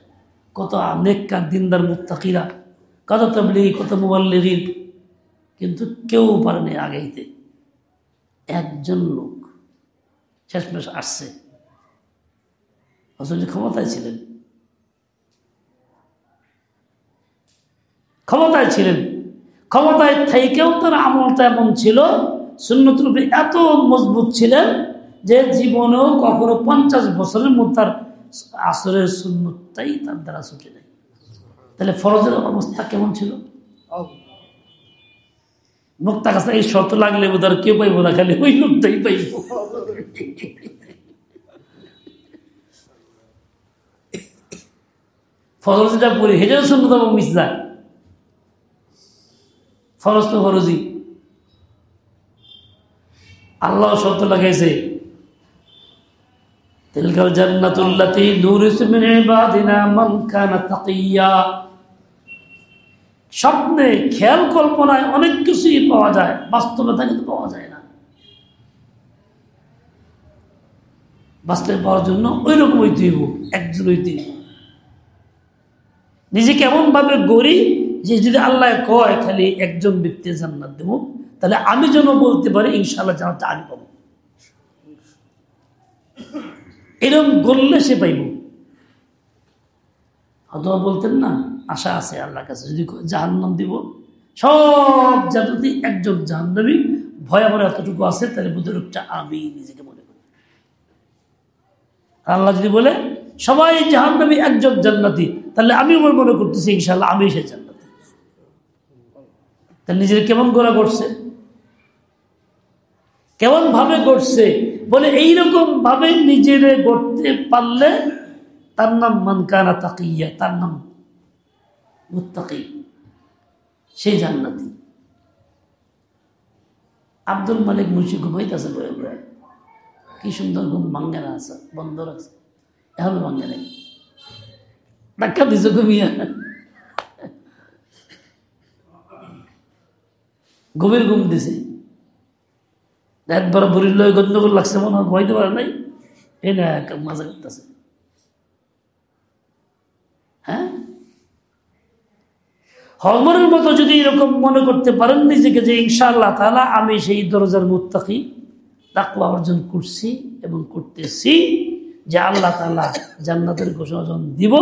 কত নেককার দিনদার মুত্তাকিরা, কত তাবলীগ, কত মুবাল্লিগিন, কিন্তু কেউ পারেনি আগাইতে। একজন লোক শেষমেশ আসছে, অথচ ক্ষমতায় ছিলেন, ক্ষমতায় থেকেও তার আমলটা এমন ছিল, সুন্নতের উপরে এত মজবুত ছিলেন যে জীবনেও কখনো 50 বছরের মধ্যে তার আসরের সুন্নতটাই তার দ্বারা ছুটে নেয়। তাহলে ফরজের অবস্থা কেমন ছিল? মুক্তা কাছে এই শর্ত লাগলে বোধহয় কেউ পাইব না, খালি ওই লোকটাই পাইব। ফরজ যেটা পড়ি হেজার সুন্নত এবং মিস যায়। ফরজ তো ফরজি, আল্লাহ শর্ত লাগাইছে, তিলকাল জান্নাতুল্লাতী নুরিসু মিন ইবাদিনা মান কানা তাকিয়া। স্বপ্নে খেয়াল কল্পনায় অনেক কিছুই পাওয়া যায়, বাস্তবতা কিন্তু পাওয়া যায় না। বাস্তবে পাওয়ার জন্য ওই রকম হইতে হইব, একজন হইতে হইব। নিজেকে এমন ভাবে গড়ি যে যদি আল্লাহ কয় খালি একজন ব্যক্তির জান্নাত দেব, তাহলে আমি যেন বলতে পারি ইনশাআল্লাহ জান্নাত আমি পাবো। এরকম গড়লে সে পাইব। অথবা বলতেন না, আশা আছে আল্লাহর কাছে, যদি জাহান্নাম দিব, সব জান্নাতি একজন জাহান্নামী, ভয় আমার এতটুকু আছে, তাহলে বুধের রূপটা আমি নিজেকে মনে করি। আল্লাহ যদি বলে সবাই জাহান্নামী একজন জান্নাতি, তাহলে আমি মনে করতেছি ইনশাআল্লাহ আমি সে জান্নাতি। তাহলে নিজের কেমন গোড়া করছে, কেমন ভাবে গড়ছে, বলে এইরকম ভাবে নিজেরে গড়তে পারলে তার নাম মান কানা তাকিয়া, তার নাম মুত্তাকি, সেই জান্নাতি। আব্দুল মালিক মুন্সি ঘুমাইতেছে বয়ে বয়ে, কি সুন্দর ঘুম ভাঙ্গে না আছে, বন্ধ রাখছে, এখনো ভাঙ্গে নাই, ধাক্কা দিছে ঘুমিয়ে। ঘুমের ঘুম দিছে, একবার বুড়ির লয় গন্ডগোল লাগছে, মনে হয় ঘুমাইতে পারে নাই, এই না মজা করতেছে। হ্যাঁ, হরমোনের মতো যদি এরকম মনে করতে পারেন নিজেকে যে ইনশাআল্লাহ তাআলা আমি সেই দরজার মুত্তাকি, তাকওয়া অর্জন করছি এবং করতেছি, যে আল্লাহ তাআলা জান্নাতের ঘোষণা যখন দিব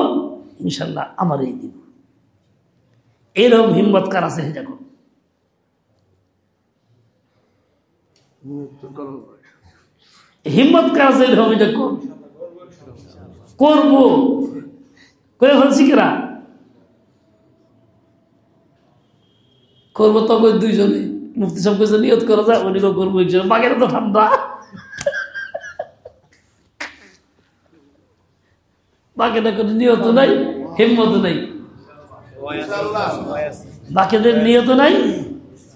ইনশাআল্লাহ আমারই দিব, এরকম হিম্মত কার আছে? দেখো, হিম্মত কার আছে? এরকম এটা করবো, করে ফেলছি কেনা, করবো তবে দুইজনে। মুফতি সব কিছু নিয়ত করা যায়, উনি করবো একজন, বাঘের তো ঠান্ডা, বাঘেরা কোনো নিয়ত নাই, হিম্মত নাই, বাকিদের নিয়ত নাই,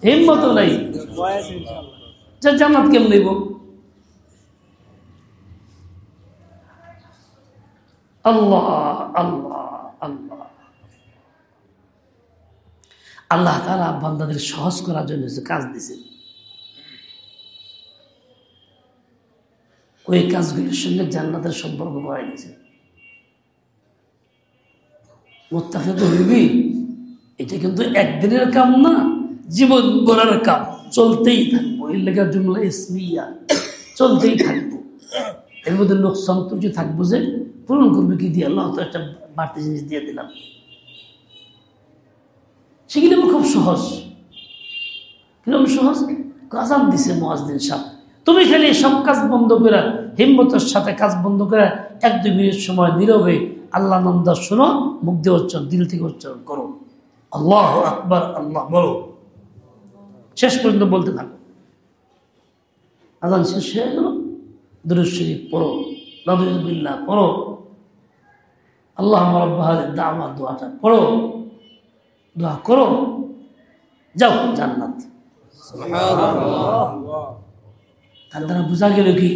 হিম্মত নাই, জান্নাত কেমন নেব? আল্লাহ আল্লাহ আল্লাহ আল্লাহ তাআলা বান্দাদের সহজ করার জন্য যে কাজ দিয়েছেন, ওই কাজগুলির সঙ্গে জান্নাতের সম্পর্ক করাই দিয়েছেন। মুত্তাকি তো হইবি, এটা কিন্তু একদিনের কাম না, জীবন গড়ার কাম, চলতেই থাকবো। এর লেখা জুমলা ইসমিয়া, চলতেই থাকবো। এর মধ্যে লোক সন্তোষ থাকবো যে পূরণ করবে কি দিয়ে, আল্লাহ তো একটা বাড়তি জিনিস দিয়ে দিলাম, সেগুলো খুব সহজ। কিরকম সহজ? আযান দিছে মুয়াজ্জিন সাহেব, তুমি খালি সব কাজ বন্ধ করে, হিম্মতের সাথে কাজ বন্ধ করে 1-2 মিনিট সময় নীরবে আল্লাহ নাম দা শোনো, মুখ দিয়ে উচ্চারণ, দিল থেকে উচ্চারণ করো, আল্লাহু আকবার, আল্লাহ বলো, শেষ পর্যন্ত বলতে থাকো। আযান শেষ হয়ে গেল, দুরূদ শরীফ পড়ো, নাউযুবিল্লাহ পড়ো, আল্লাহুম্মা রাব্বা হাযিহি দাওয়া দোয়াটা পড়ো, দোয়া করো, যাও জান্নাত। তার দ্বারা বোঝা গেল কি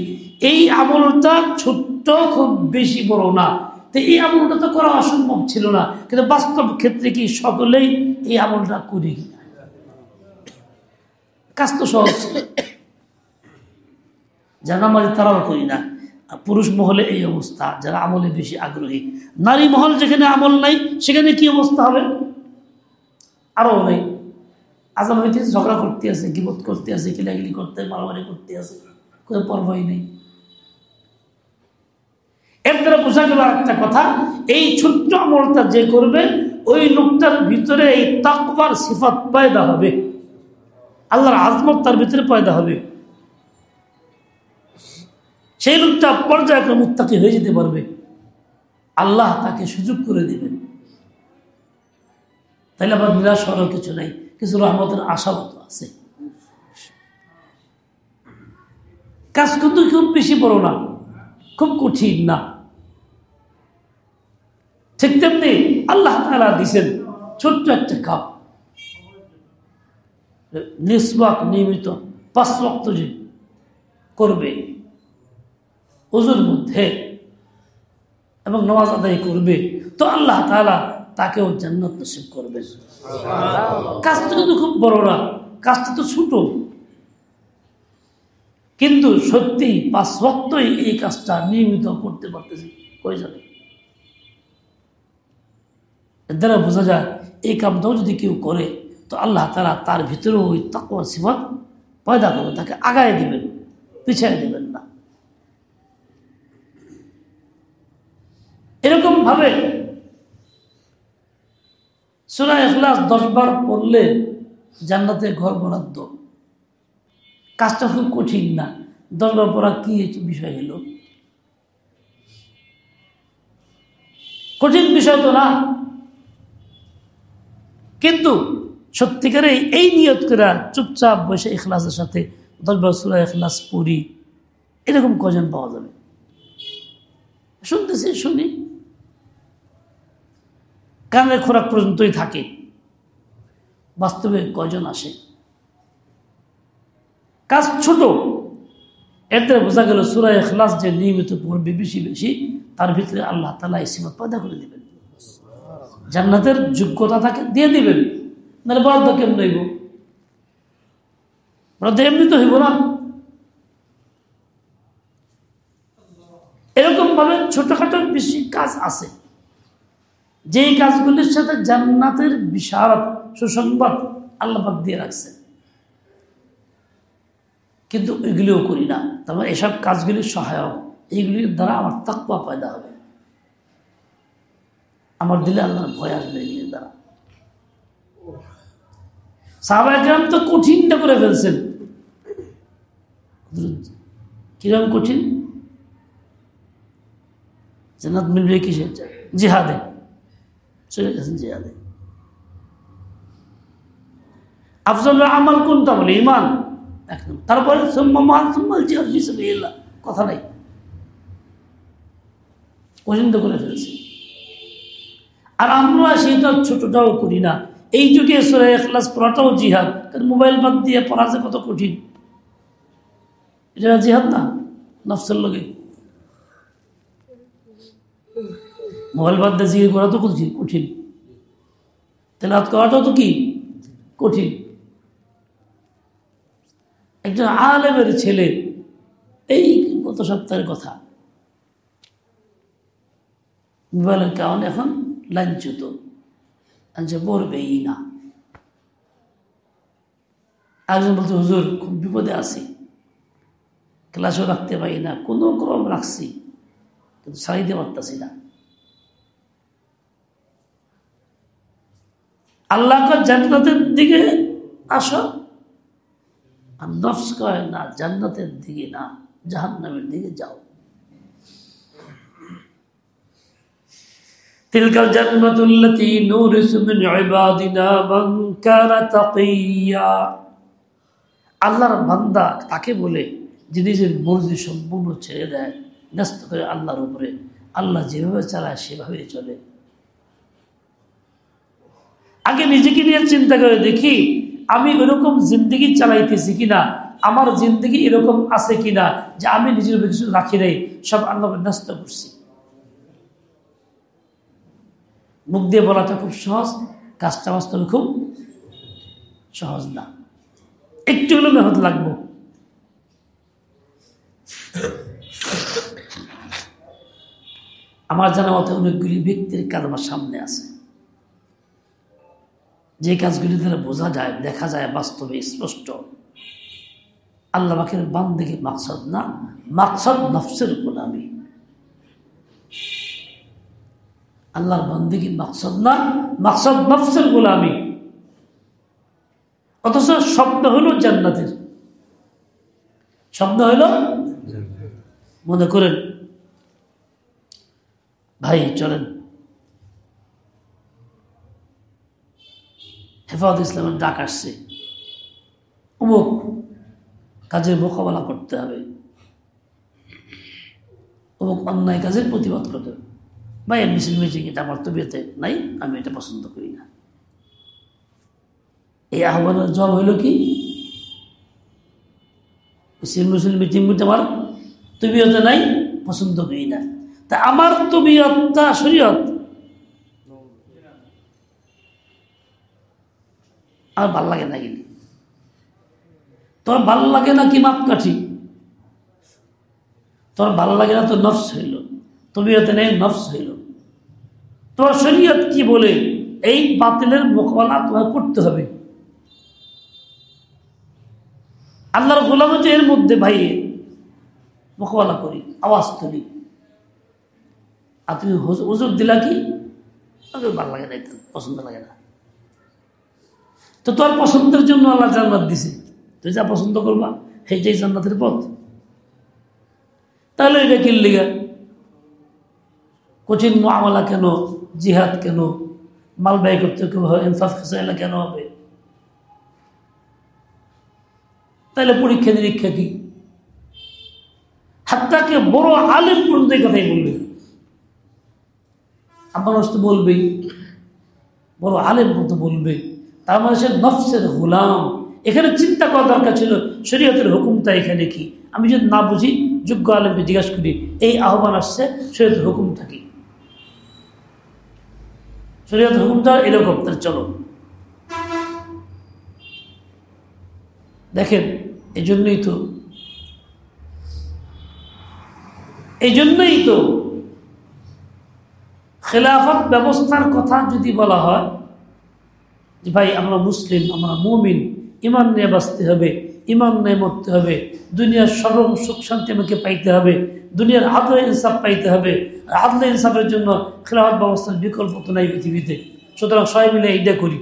এই আমলটা ছোট্ট, খুব বেশি বড় না। তো এই আমলটা তো করা অসম্ভব ছিল না, কিন্তু বাস্তব ক্ষেত্রে কি সকলেই এই আমলটা করি কিনা? কাজ তো সহজ ছিল, যারা নামাজি তারাও করি না। পুরুষ মহলে এই অবস্থা, যারা আমলে বেশি আগ্রহী। নারী মহল যেখানে আমল নাই সেখানে কি অবস্থা হবে? আরো নাই। আজান হইতে ঝগড়া করতে আছে, গিবত করতে আছে, কিলাগিলি করতে, মারামারি করতে আছে, কোনো পর্বই নেই। এর দ্বারা বোঝা গেল একটা কথা, এই ছোট্ট আমলটা যে করবে ওই লোকটার ভিতরে এই তাকওয়ার সিফাত পয়দা হবে, আল্লাহর আজমত তার ভিতরে পয়দা হবে। সেই লোকটা পর্যায়ক্রমে মুত্তাকি হয়ে যেতে পারবে, আল্লাহ তাকে সুযোগ করে দিবেন। তাইলে আবার নিরাশ হওয়ার কিছু নাই, কিছু রহমতের আশাও তো আছে। কাজ কিন্তু খুব বেশি বড় না, খুব কঠিন না। ঠিক তেমনি আল্লাহ তাআলা দিয়েছেন ছোট্ট একটা কাপ, নিসওয়াক নিয়মিত 5 ওয়াক্ত যে করবে ওযুর মধ্যে এবং নামাজ আদায় করবে, তো আল্লাহ তাআলা তাকেও জান্নাত নসিব করবেন। কাজটা কিন্তু খুব বড় না, কাজটা তো ছোট, কিন্তু সত্যি 5 ওয়াক্তই এই কাজটা নিয়মিত করতে পারতেছি কয়জনে? এর দ্বারা বোঝা যায় এই কামটাও যদি কেউ করে তো আল্লাহ তাআলা তার ভিতরেও ওই তাকওয়ার সিফাত পয়দা করবেন, তাকে আগায় দিবেন, পিছায় দিবেন না। এরকম ভাবে সূরা ইখলাস 10 বার পড়লে জান্নাতে ঘর বরাদ্দ। কাজটা খুব কঠিন না, 10 বার পড়া কি বিষয় হলো? কঠিন বিষয় তো না, কিন্তু সত্যিকারে এই নিয়ত করে চুপচাপ বসে ইখলাসের সাথে 10 বার সূরা ইখলাস পড়ি, এরকম কজন পাওয়া যাবে? শুনতেছি, শুনি, কানের খোরাক পর্যন্তই থাকে, বাস্তবে কজন আসে? কাজ ছোট, এর দ্বারা বোঝা গেল সূরা ইখলাস যে নিয়মিত পড়বে বেশি বেশি, তার ভিতরে আল্লাহ তাআলা এই সিফাত পয়দা করে দিবেন, জান্নাতের যোগ্যতা তাকে দিয়ে দিবেন। নাহলে বরাদ্দ কেমন হইব? বরাদ্দ এমনি তো হইব না। এরকম ভাবে ছোটখাটো বেশি কাজ আছে, যেই কাজগুলির সাথে জান্নাতের বিশাল সুসংবাদ আল্লাহ পাক দিয়ে রাখছে, কিন্তু এগুলিও করি না। তারপর এসব কাজগুলি সহায়ক, এইগুলির দ্বারা আমার তাকওয়া পয়দা হবে, আমার দিলে আল্লাহর ভয় আসবে এগুলির দ্বারা। সাহাবায়ে কেরাম তো কঠিনটা করে ফেলছেন। কিরকম কঠিন? জান্নাত মিলবে কিসে? জিহাদে চলে গেছেন, জিহাদে। আফজল আমাল কোনটা বলে? ঈমান একদম। তারপরে জিহাদ ফি সাবিলিল্লাহ, কথা নাই, কঠিন তো করে ফেলছি। আর আমরা সেটা ছোটটাও করি না। এই যুগে সূরা ইখলাস পড়াটাও জিহাদ, কারণ মোবাইল বাদ দিয়ে পড়া যে কত কঠিন, এটা জিহাদ না? নফসের লগে মোবাইল বাদ দিয়ে জিকির করা তো কঠিন, তেলাওয়াত করাটাও তো কি কঠিন। একজন আলেমের ছেলে, এই গত সপ্তাহের কথা, মোবাইলের কারণে এখন লাঞ্ছিত, পড়বেই না। একজন বলছে, হুজুর খুব বিপদে আছি, ক্লাসও রাখতে পারি না, কোনো ক্রম রাখছি কিন্তু ছাড়িতে পারতেছি না। আল্লাহ জান্নাতের দিকে আসো, আর নফস কয় না জান্নাতের দিকে না, জাহান্নামের দিকে যাও। তিলকাল জান্নাতুল্লাতী নুরিসু মিন ইবাদিনা মান কানা তাকিয়্যা। আল্লাহর বান্দা তাকে বলে যে নিজের মর্জি সম্পূর্ণ ছেড়ে দেয়, ন্যস্ত করে আল্লাহর উপরে, আল্লাহ যেভাবে চালায় সেভাবেই চলে। আগে নিজেকে নিয়ে চিন্তা করে দেখি আমি ওরকম জিন্দগি চালাইতেছি কিনা, আমার জিন্দগি এরকম আছে কিনা যে আমি নিজের উপরে কিছু রাখি নাই, সব আল্লাহ ন্যস্ত করছি। মুখ দিয়ে বলাটা খুব সহজ, কাজটা বাস্তবে খুব সহজ না, একটু হলেও মেহনত লাগবো। আমার জানা মতে অনেকগুলি ব্যক্তির কাজ আমার সামনে আছে, যে কাজগুলি দ্বারা বোঝা যায়, দেখা যায় বাস্তবে স্পষ্ট আল্লাহ পাকের বান্দেগি মাকসাদ না, মাকসাদ নফসের গোলামি। আল্লাহর বান্দেগি মাকসাদ না, মাকসাদ নফসের গোলামি। অথচ স্বপ্ন হলো জান্নাতের, স্বপ্ন হলো মনে করেন ভাই চলেন হেফাজত ইসলামের ডাক আসছে, অমুক কাজের মোকাবেলা করতে হবে, অমুক অন্যায় কাজের প্রতিবাদ করতে হবে। ভাই মিছিল মিটিং এটা আমার তো বিয়েতে নাই, আমি এটা পছন্দ করি না। এই আহ্বানের জবাব হইল কি? মিছিল মিটিং করতে আমার তবিয়তে নাই, পছন্দ করি না। তা আমার তবিয়তটা শরীয়ত, আর ভাল লাগে না গেলি, তোর ভাল লাগে না কি মাপকাঠি? তোর ভাল লাগে না তো নফস হইল, তবিয়তে নেই নফস হইল। তোর শরীয়ত কি বলে এই বাতিলের মোকাবেলা তোমার করতে হবে। আল্লাহর গোলামি তো এর মধ্যে ভাই মোকাবেলা করি, আওয়াজ তুলি। আর তুমি হুজুর দিলা কি ভালো লাগে না, পছন্দ লাগে না। তো তোর পছন্দের জন্য আল্লাহ জান্নাত দিছে, তুই যা পছন্দ করবা সেইটাই জান্নাতের পথ। তাহলে এটা কি লিগা কঠিন মুআমালা কেন, জিহাদ কেন, মাল ব্যয় করতে হবে, ইনসাফ খাসাইলা কেন হবে? তাহলে পরীক্ষা নিরীক্ষা কি? হাত্তাকে বড় আলেম পর্যন্ত এই কথাই বলবে, মানুষ তো বলবেই, বড় আলেম পর্যন্ত বলবে। তার মানে সে নফসের গোলাম। এখানে চিন্তা করা দরকার ছিল শরীয়তের হুকুমটা এখানে কি। আমি যদি না বুঝি যোগ্য আলেমকে জিজ্ঞাসা করি এই আহ্বান আসছে, শরীয়তের হুকুমটা কি, শরীয়তের হুকুমটা এরকম, তাহলে চলো। দেখেন এই জন্যই তো খেলাফত ব্যবস্থার কথা যদি বলা হয় যে ভাই আমরা মুসলিম, আমরা মুমিন, ইমান নিয়ে বাঁচতে হবে, ইমান নিয়ে মরতে হবে, দুনিয়ার সর্ব সুখ শান্তি আমাকে পাইতে হবে, দুনিয়ার আদলে ইনসাফ পাইতে হবে। আদলে ইনসাফের জন্য খেলাফত ব্যবস্থার বিকল্প তো নাই পৃথিবীতে। সুতরাং সবাই মিলে এইটা করি,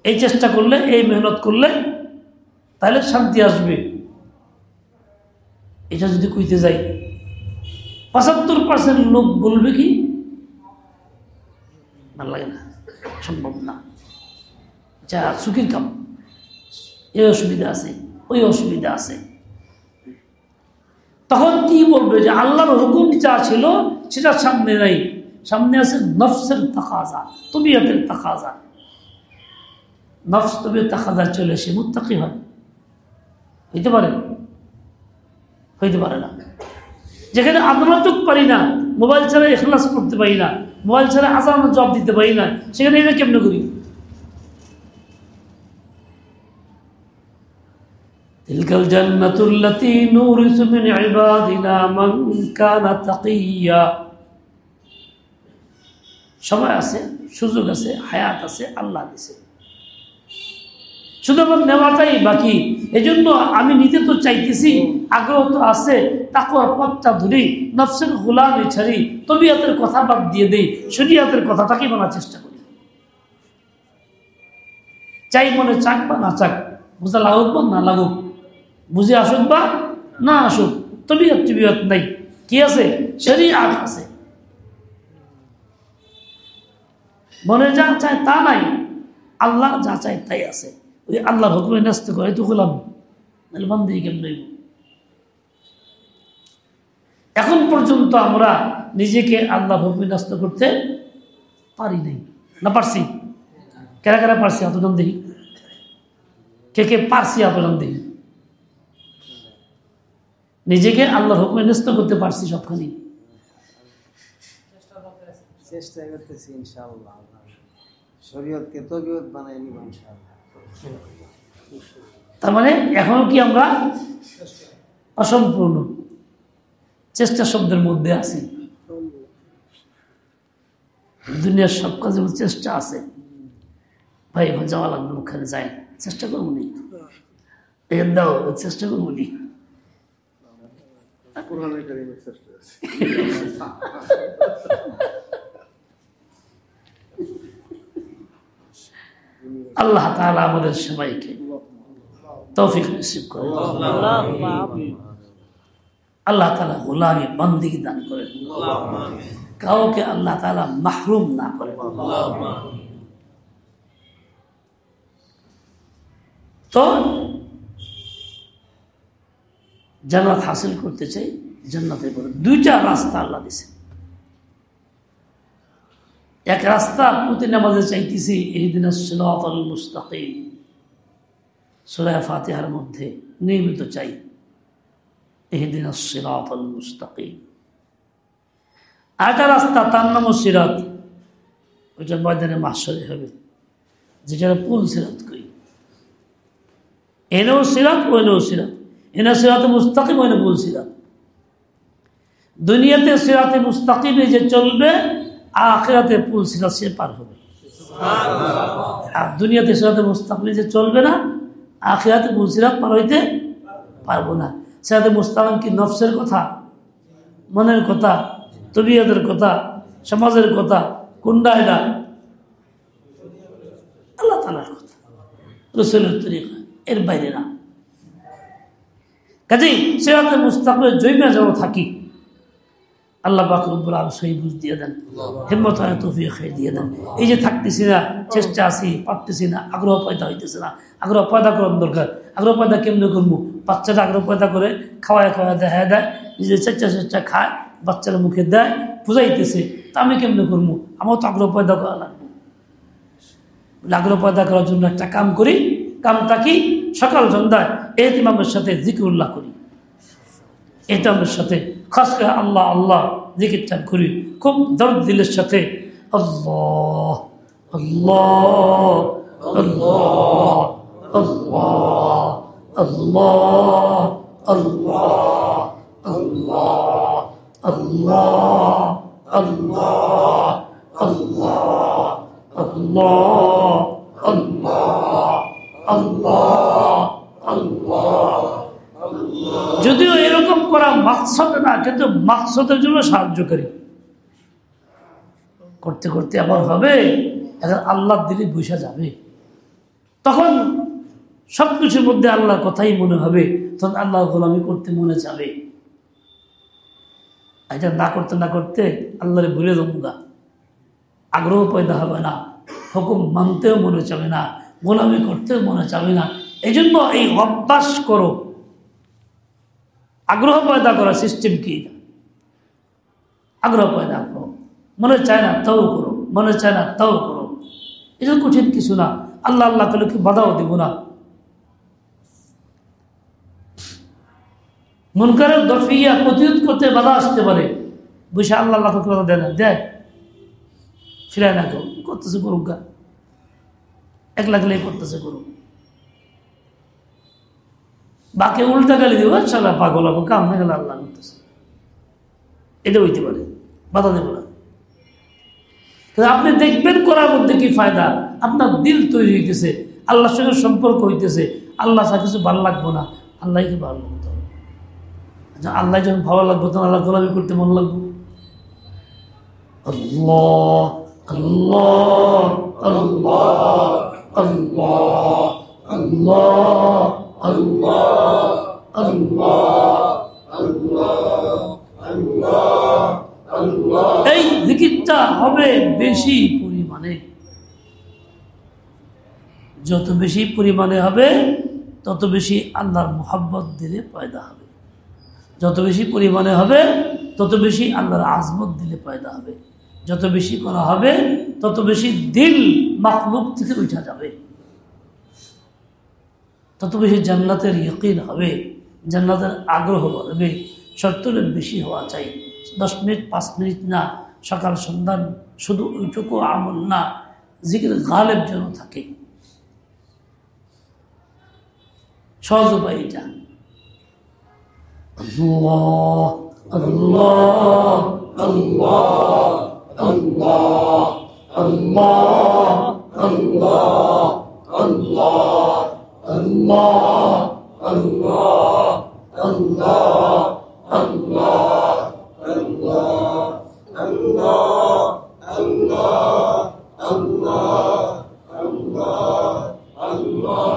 এই চেষ্টা করলে, এই মেহনত করলে তাহলে শান্তি আসবে। এটা যদি কইতে যাই 75% লোক বলবে কি ভালো লাগে না, সম্ভব না, যা সুখের কাম, এই অসুবিধা আছে, ওই অসুবিধা আছে। তখন কি বলবে যে আল্লাহর হুকুম যা ছিল সেটা সামনে নাই, সামনে আছে নফসের তাকাজা, তবিয়তের তাকাজা। নফস তবিয়ত তাকাজা চলে সে মুত্তাকি হয়, হইতে পারে? হইতে পারে না। যেখানে আদালতক পারি না, মোবাইল ছাড়া ইখলাস করতে পারি না, মোবাইল ছাড়া আজানের জবাব দিতে পারি না, সেখানে এটা কেমনে করি? তিলকাল জান্নাতুল্লাতী নুরিসু মিন ইবাদিনা মান কানা তাকিয়্যা। সময় আছে, সুযোগ আছে, হায়াত আছে, আল্লাহ দিয়েছে, শুধু আমার নেওয়াটাই বাকি। এজন্য আমি নিতে তো চাইতেছি, আগ্রহ তো আছে, তাকওয়ার পথটা ধরি, নফসের গোলামি ছাড়ি, তবিয়তের কথা বাদ দিয়ে দেই, শরীয়তের কথাটাকে মানার চেষ্টা করি। চাই মনে চাক বা না চাক, বোঝা লাগুক বা না লাগুক, বুঝে আসুক বা না আসুক, তবিয়ত নাই, কি আছে? শরীয়ত আছে। মনে যা চায় তা নাই, আল্লাহ যা চায় তাই আছে। ওই আল্লাহর হুকুমে ন্যস্ত করে তো গোলাম, নাহলে বান্দি কেমন? এখন পর্যন্ত আমরা নিজেকে আল্লাহর হুকুমে ন্যস্ত করতে পারি নাই, না পারছি? কেরা কেরা পারছি আতজন দেখি, কে কে পারছি আতজন দেখি। নিজেকে আল্লাহর হুকুমে ন্যস্ত করতে পারছি সবখানি? চেষ্টা করতেছি ইনশাআল্লাহ, শরীয়তকে তবিয়ত বানায় নিব ইনশাআল্লাহ। তার মানে এখনো কি আমরা অসম্পূর্ণ চেষ্টা শব্দের মধ্যে আছি? দুনিয়ার সব কাজে চেষ্টা আছে, ভাই এখন যাওয়া লাগবে, ওখানে যাই, চেষ্টা করবো নি, দাও চেষ্টা করবো নি। আল্লাহ তাআলা আমাদের সবাইকে তৌফিক নসিব করেন। আল্লাহ তাআলা গোলামি বান্দিগি দান করেন, কাউকে আল্লাহ তাআলা মাহরুম না করেন। তো জান্নাত হাসিল করতে চাই, জান্নাতে পড়ে দুইটা রাস্তা আল্লাহ দিছে। এক রাস্তা প্রতি নামাজে চাইতেছি ইহদিনাস সিরাতাল মুস্তাকিম, সূরা ফাতিহার মধ্যে নিয়মিত চাই ইহদিনাস সিরাতাল মুস্তাকিম। আরেকটা রাস্তা তার নাম সিরাত, ওইটা ময়দানে মাহশরে হবে, যেটা পুল সিরাত করি। এনেও সিরাত ওইনেও সিরাত, এনে সিরাতে মুস্তাকিম ওইনে পুল সিরাত। দুনিয়াতে সিরাতে মুস্তাকিমে যে চলবে, আখিরাতে পুল সিরাত সে পার হবে। আর দুনিয়াতে সিরাতে মুস্তাকিমে যে চলবে না, আখিরাতে পুল সিরাত পার হইতে পারবো না। সিরাতে মুস্তাকিম কি নফসের কথা, মনের কথা, তবিয়তের কথা, সমাজের কথা? কোনটা এটা? আল্লাহ তাআলার কথা, রাসূলের তরিকা, এর বাইরে না। কাজেই সিরাতে মুস্তাকিমে জৈমা যেন থাকি, আল্লাহ পাক রব্বুল আলামিন সহি বুঝ দিয়ে দেন, হিম্মত আর তৌফিক দিয়ে দেন। এই যে থাকতেছি না, চেষ্টা আছি, পারতেছি না, আগ্রহ পয়দা হইতেছে না। আগ্রহ পয়দা করার দরকার। আগ্রহ পয়দা কেমনে করবো? বাচ্চাটা আগ্রহ পয়দা করে খাওয়ায় দেখা দেয়, নিজের চেষ্টা খায়, বাচ্চার মুখে দেয়, বুঝাইতেছে, তা আমি কেমনে করবো? আমার তো আগ্রহ পয়দা করা লাগবে। আগ্রহ পয়দা করার জন্য একটা কাম করি। কামটা কি? সকাল সন্ধ্যায় ইহতিমামের সাথে জিকিরুল্লাহ করি, ইহতিমামের সাথে খাস করে আল্লাহ আল্লাহ জিকিরটা করি খুব দরদ দিলের সাথে। আল্লাহ আল্লাহ আল্লাহ আল্লাহ আল্লাহ আল্লাহ আল্লাহ আল্লাহ আল্লাহ আল্লাহ আল্লাহ আল্লাহ আল্লাহ। যদিও এরকম করা মাকসাদ না, কিন্তু মাকসাদের জন্য সাহায্যকারী। করতে করতে আবার হবে এখন আল্লাহর দিলে বসে যাবে, তখন সবকিছুর মধ্যে আল্লাহর কথাই মনে হবে, তখন আল্লাহর গোলামি করতে মনে যাবে। এটা না করতে না করতে আল্লাহরে ভুলে যাবো, আগ্রহ পয়দা হবে না, হুকুম মানতেও মনে চাবে না, গোলামি করতেও মনে চাবে না। এই জন্য এই অভ্যাস করো, আগ্রহ পয়দা করা সিস্টেম কি? আগ্রহ পয়দা করো, মনে চায় না তাও করো, মনে চায় না তাও করো। এটা কঠিন কিছু না, আল্লাহ আল্লাহ করলে কি বাধাও দিব না। মুনকারের দফিয়া প্রতিরোধ করতে বাধা আসতে পারে, বসে আল্লাহ আল্লাহ করতে বাধা দেয় না, দেয় ফিরায় না, কেউ করতেছে করুক গা, এক লাগলে করতেছে করুক। বাকি উল্টা গালি দিব, সালা পাগল হবো, কাম না গেলে আল্লাহ করতেছে, এটা হইতে পারে, বাধা দেব না। আপনি দেখবেন করার মধ্যে কি ফায়দা, আপনার দিল তৈরি হইতেছে, আল্লাহর সঙ্গে সম্পর্ক হইতেছে, আল্লাহ যা কিছু ভালো লাগবো না, আল্লাহকে ভালো লাগতে হবে। আচ্ছা, আল্লাহ যখন ভালো লাগবো তখন আল্লাহ গোলামি করতে মন লাগবো। আল্লাহ আল্লাহ আল্লাহ আল্লাহ আল্লাহ আল্লাহ আল্লাহ আল্লাহ। এই জিকিরটা হবে বেশি পরিমাণে। যত বেশি পরিমাণে হবে তত বেশি আল্লাহর মুহাব্বত দিলে পয়দা হবে, যত বেশি পরিমাণে হবে তত বেশি আল্লাহর আজমত দিলে পয়দা হবে, যত বেশি করা হবে তত বেশি দিল মাখলুক থেকে উঠা যাবে, তত বেশি জান্নাতের ইয়াকিন হবে, জান্নাতের আগ্রহ হবে। শর্তের বেশি হওয়া চাই, 10 মিনিট 5 মিনিট না, সকাল সন্ধ্যা শুধু ওইটুকু আমল না, জিকির গালেব যেন থাকে। সহজ উপায় এটা। আল্লাহ আল্লাহ আল্লাহ আল্লাহ আল্লাহ আল্লাহ আল্লাহ আল্লাহ আল্লাহ আল্লাহ আল্লাহ আল্লাহ আল্লাহ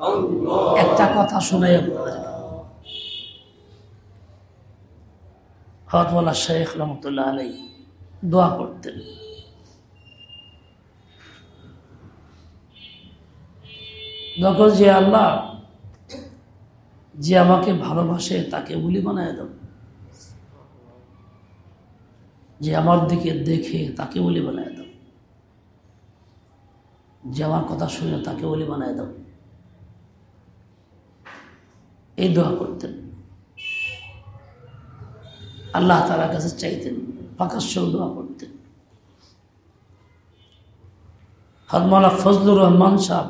আল্লাহ। একটা কথা শোনাই আপনাদের, হযরত শেখ রহমতুল্লাহ আলাইহি দোয়া করতেন, দেখো যে আল্লাহ যে আমাকে ভালোবাসে তাকে ওলি বানায় দাও, যে আমার দিকে দেখে তাকে ওলি বানায় দাও, যে আমার কথা শুনে তাকে ওলি বানায় দাও। এই দোয়া করতেন, আল্লাহ তাআলার কাছে চাইতেন, প্রকাশ্য দোয়া করতেন। হযরত মাওলানা ফজলুর রহমান সাহেব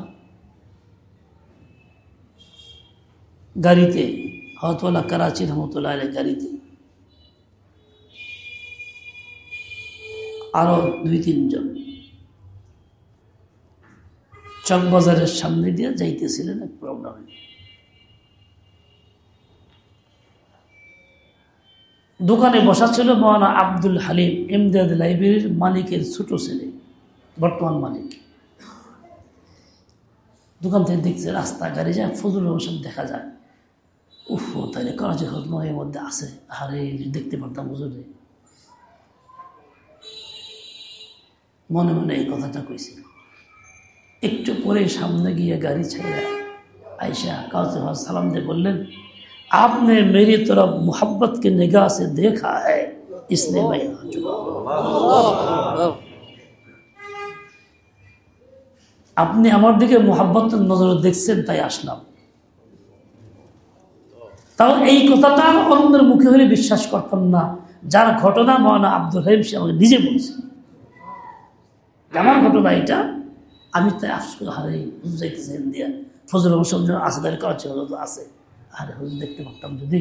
গাড়িতে, হযরত করাচি রহমতুল্লাহ আলাইহি গাড়িতে, আরো 2-3 জন চকবাজারের সামনে দিয়ে যাইতেছিলেন এক প্রোগ্রামে। দোকানে বসা ছিল মাওলানা আব্দুল হালিম, ইমদাদ লাইব্রেরির মালিকের ছোট ছেলে, বর্তমান মালিক। দোকান থেকে দেখছে রাস্তা গাড়ি যায়, ফজলুর রহমান সাহেব দেখা যায়। উফ, তাহলে করাচি হজমের মধ্যে আছে, আরে দেখতে পারতাম হুজুরে। মনে মনে এই কথাটা কইছি। একটু পরে সামনে গিয়ে গাড়ি ছেড়ে आयशा काउसे सलाम दे बोलें आपने मेरी तरफ मोहब्बत की निगाह से देखा है इसलिए मैं आ चुका। আপনি আমার দিকে মোহাব্বতের নজরে দেখছেন তাই আসলাম। তাও এই কথাটা অন্যের মুখে হলে বিশ্বাস করতাম না, যার ঘটনা মাওলানা আব্দুল হালিম সে আমাকে নিজে বলছে। আমার ঘটনা এটা, আমি তাই আফসোস হারাই হুজুর যাইতেছেন দিয়া ফজল হোসেন আসাদার কাছে আছে, আরে হুজুর দেখতে পারতাম যদি।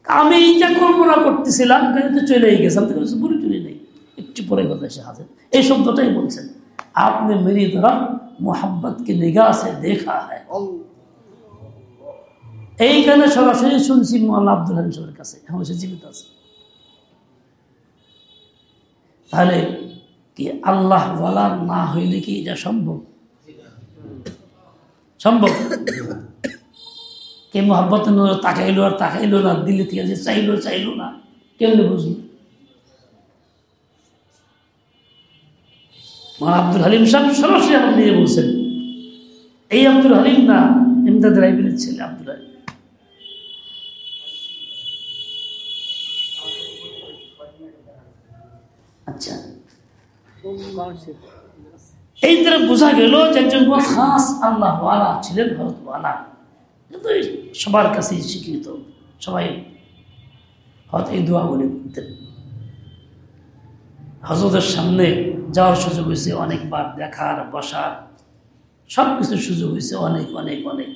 আমি যা কল্পনা করতেছিলাম গাড়িতে চলেই গেছিলাম, বলে চলে নেই, একটু পরে কথা এসে হাজির। এই শব্দটাই বলছেন, आपने मेरी तरफ मोहब्बत की निगाह से देखा है। এইখানে সরাসরি শুনছি মাওলানা আব্দুল হালিম সাহেবের কাছে, এখন সে জীবিত আছে। তাহলে কি আল্লাহ ওয়ালা না হইলে কি এটা সম্ভব? সম্ভব? কে মোহাব্বতের নজরে তাকাইলো আর তাকাইলো না, দিল্লি থেকে যে চাইলো না, কেমনে বুঝলো? মাওলানা আব্দুল হালিম সাহেব সরাসরি আমার নিয়ে বলছেন, এই আব্দুল হালিম না, ইমদাদ লাইব্রেরির ছেলে আব্দুল হালিম। আচ্ছা, এই দ্বারা বোঝা গেল যে একজন খাস আল্লাহ ওয়ালা ছিলেন, হযরত ওয়ালা। কিন্তু সবার কাছেই স্বীকৃত, সবাই হয়তো এই দোয়াগুলি করতেন। হযরতের সামনে যাওয়ার সুযোগ হয়েছে অনেকবার, দেখার বসার সব কিছুর সুযোগ হয়েছে অনেক অনেক অনেক।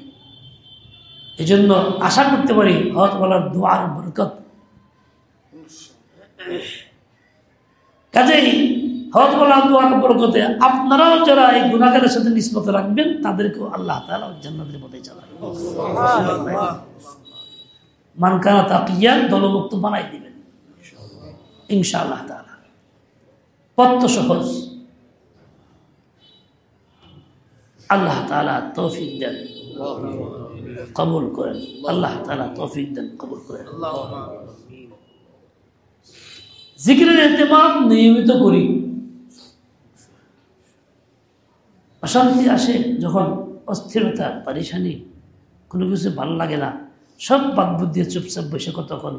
এই জন্য আশা করতে পারি হযরত ওয়ালার দোয়ার বরকত। কাজেই হযরত ওয়ালার দোয়ার বরকতে আপনারাও যারা এই গুনাহগারের সাথে নিসবত রাখবেন তাদেরকেও আল্লাহ তাআলা জান্নাতের পথে চালাবেন। মান কানা তাকিয়ান দলমুক্ত বানাই দিবেন ইনশাআল্লাহ তাআলা। পথ তো সহজ, আল্লাহ তাআলা তৌফিক দেন, কবুল করেন। আল্লাহ তাআলা তৌফিক দেন, কবুল করেন। জিকিরের ইহতিমাম নিয়মিত করি, অশান্তি আসে যখন, অস্থিরতা, পারিশানি, কোনো কিছু ভালো লাগে না, সব বাক বুদ্ধি চুপচাপ বসে কতক্ষণ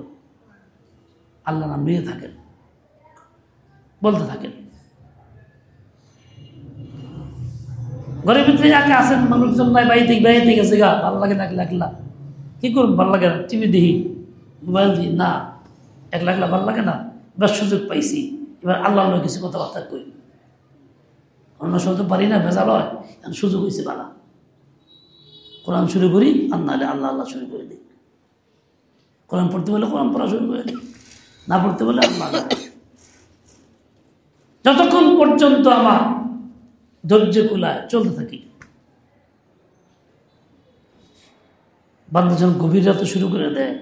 আল্লাহ নাম নিয়ে থাকেন, বলতে থাকেন। ঘরের ভিতরে একা আছেন, মানুষজন নাই, বাইরে গেছে গা, ভালো লাগে না, একলা কি করুন, ভালো লাগে না, টিভি দেখি, মোবাইল দিই না, একলা ভালো লাগে না, এবার সুযোগ পাইছি, এবার আল্লাহ কিছু কথাবার্তা কই, অন্য সময় তো পারি না, ভেজাল হয়, সুযোগ হয়েছে বালা, কোরআন শুরু করি, আর নাহলে আল্লাহ আল্লাহ শুরু করে দিই, কোরআন পড়তে বলে কোরআন পড়া শুরু করে দিই, না পড়তে বলে আল্লাহ। যতক্ষণ পর্যন্ত আমার ধৈর্য কুলায় চলতে থাকি, বান্দা যখন গভীর রাতে শুরু করে দেয়,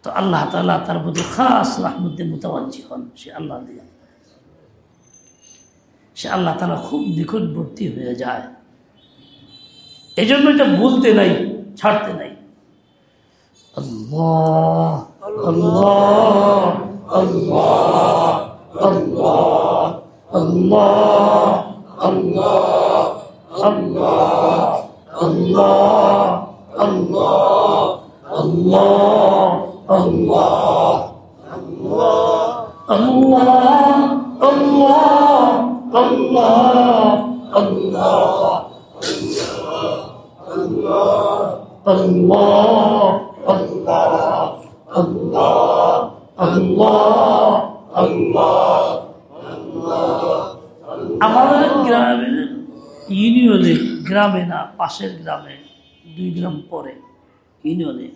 তো আল্লাহ তাআলা তার প্রতি খাস রাহমতে মুতাওয়াজ্জি হন। সে আল্লাহ তাআলা খুব নিকটবর্তী হয়ে যায়। এই জন্য এটা বলতে নাই, ছাড়তে নাই। আল্লাহ আল্লাহ আল্লাহ আল্লাহ আল্লাহ আল্লাহ আল্লাহ আল্লাহ আল্লাহ আল্লাহ আল্লাহ আল্লাহ আল্লাহ আল্লাহ আমাদের গ্রামের ইউনিয়নে, গ্রামে না, পাশের গ্রামে, 2 গ্রাম পরে ইউনিয়নে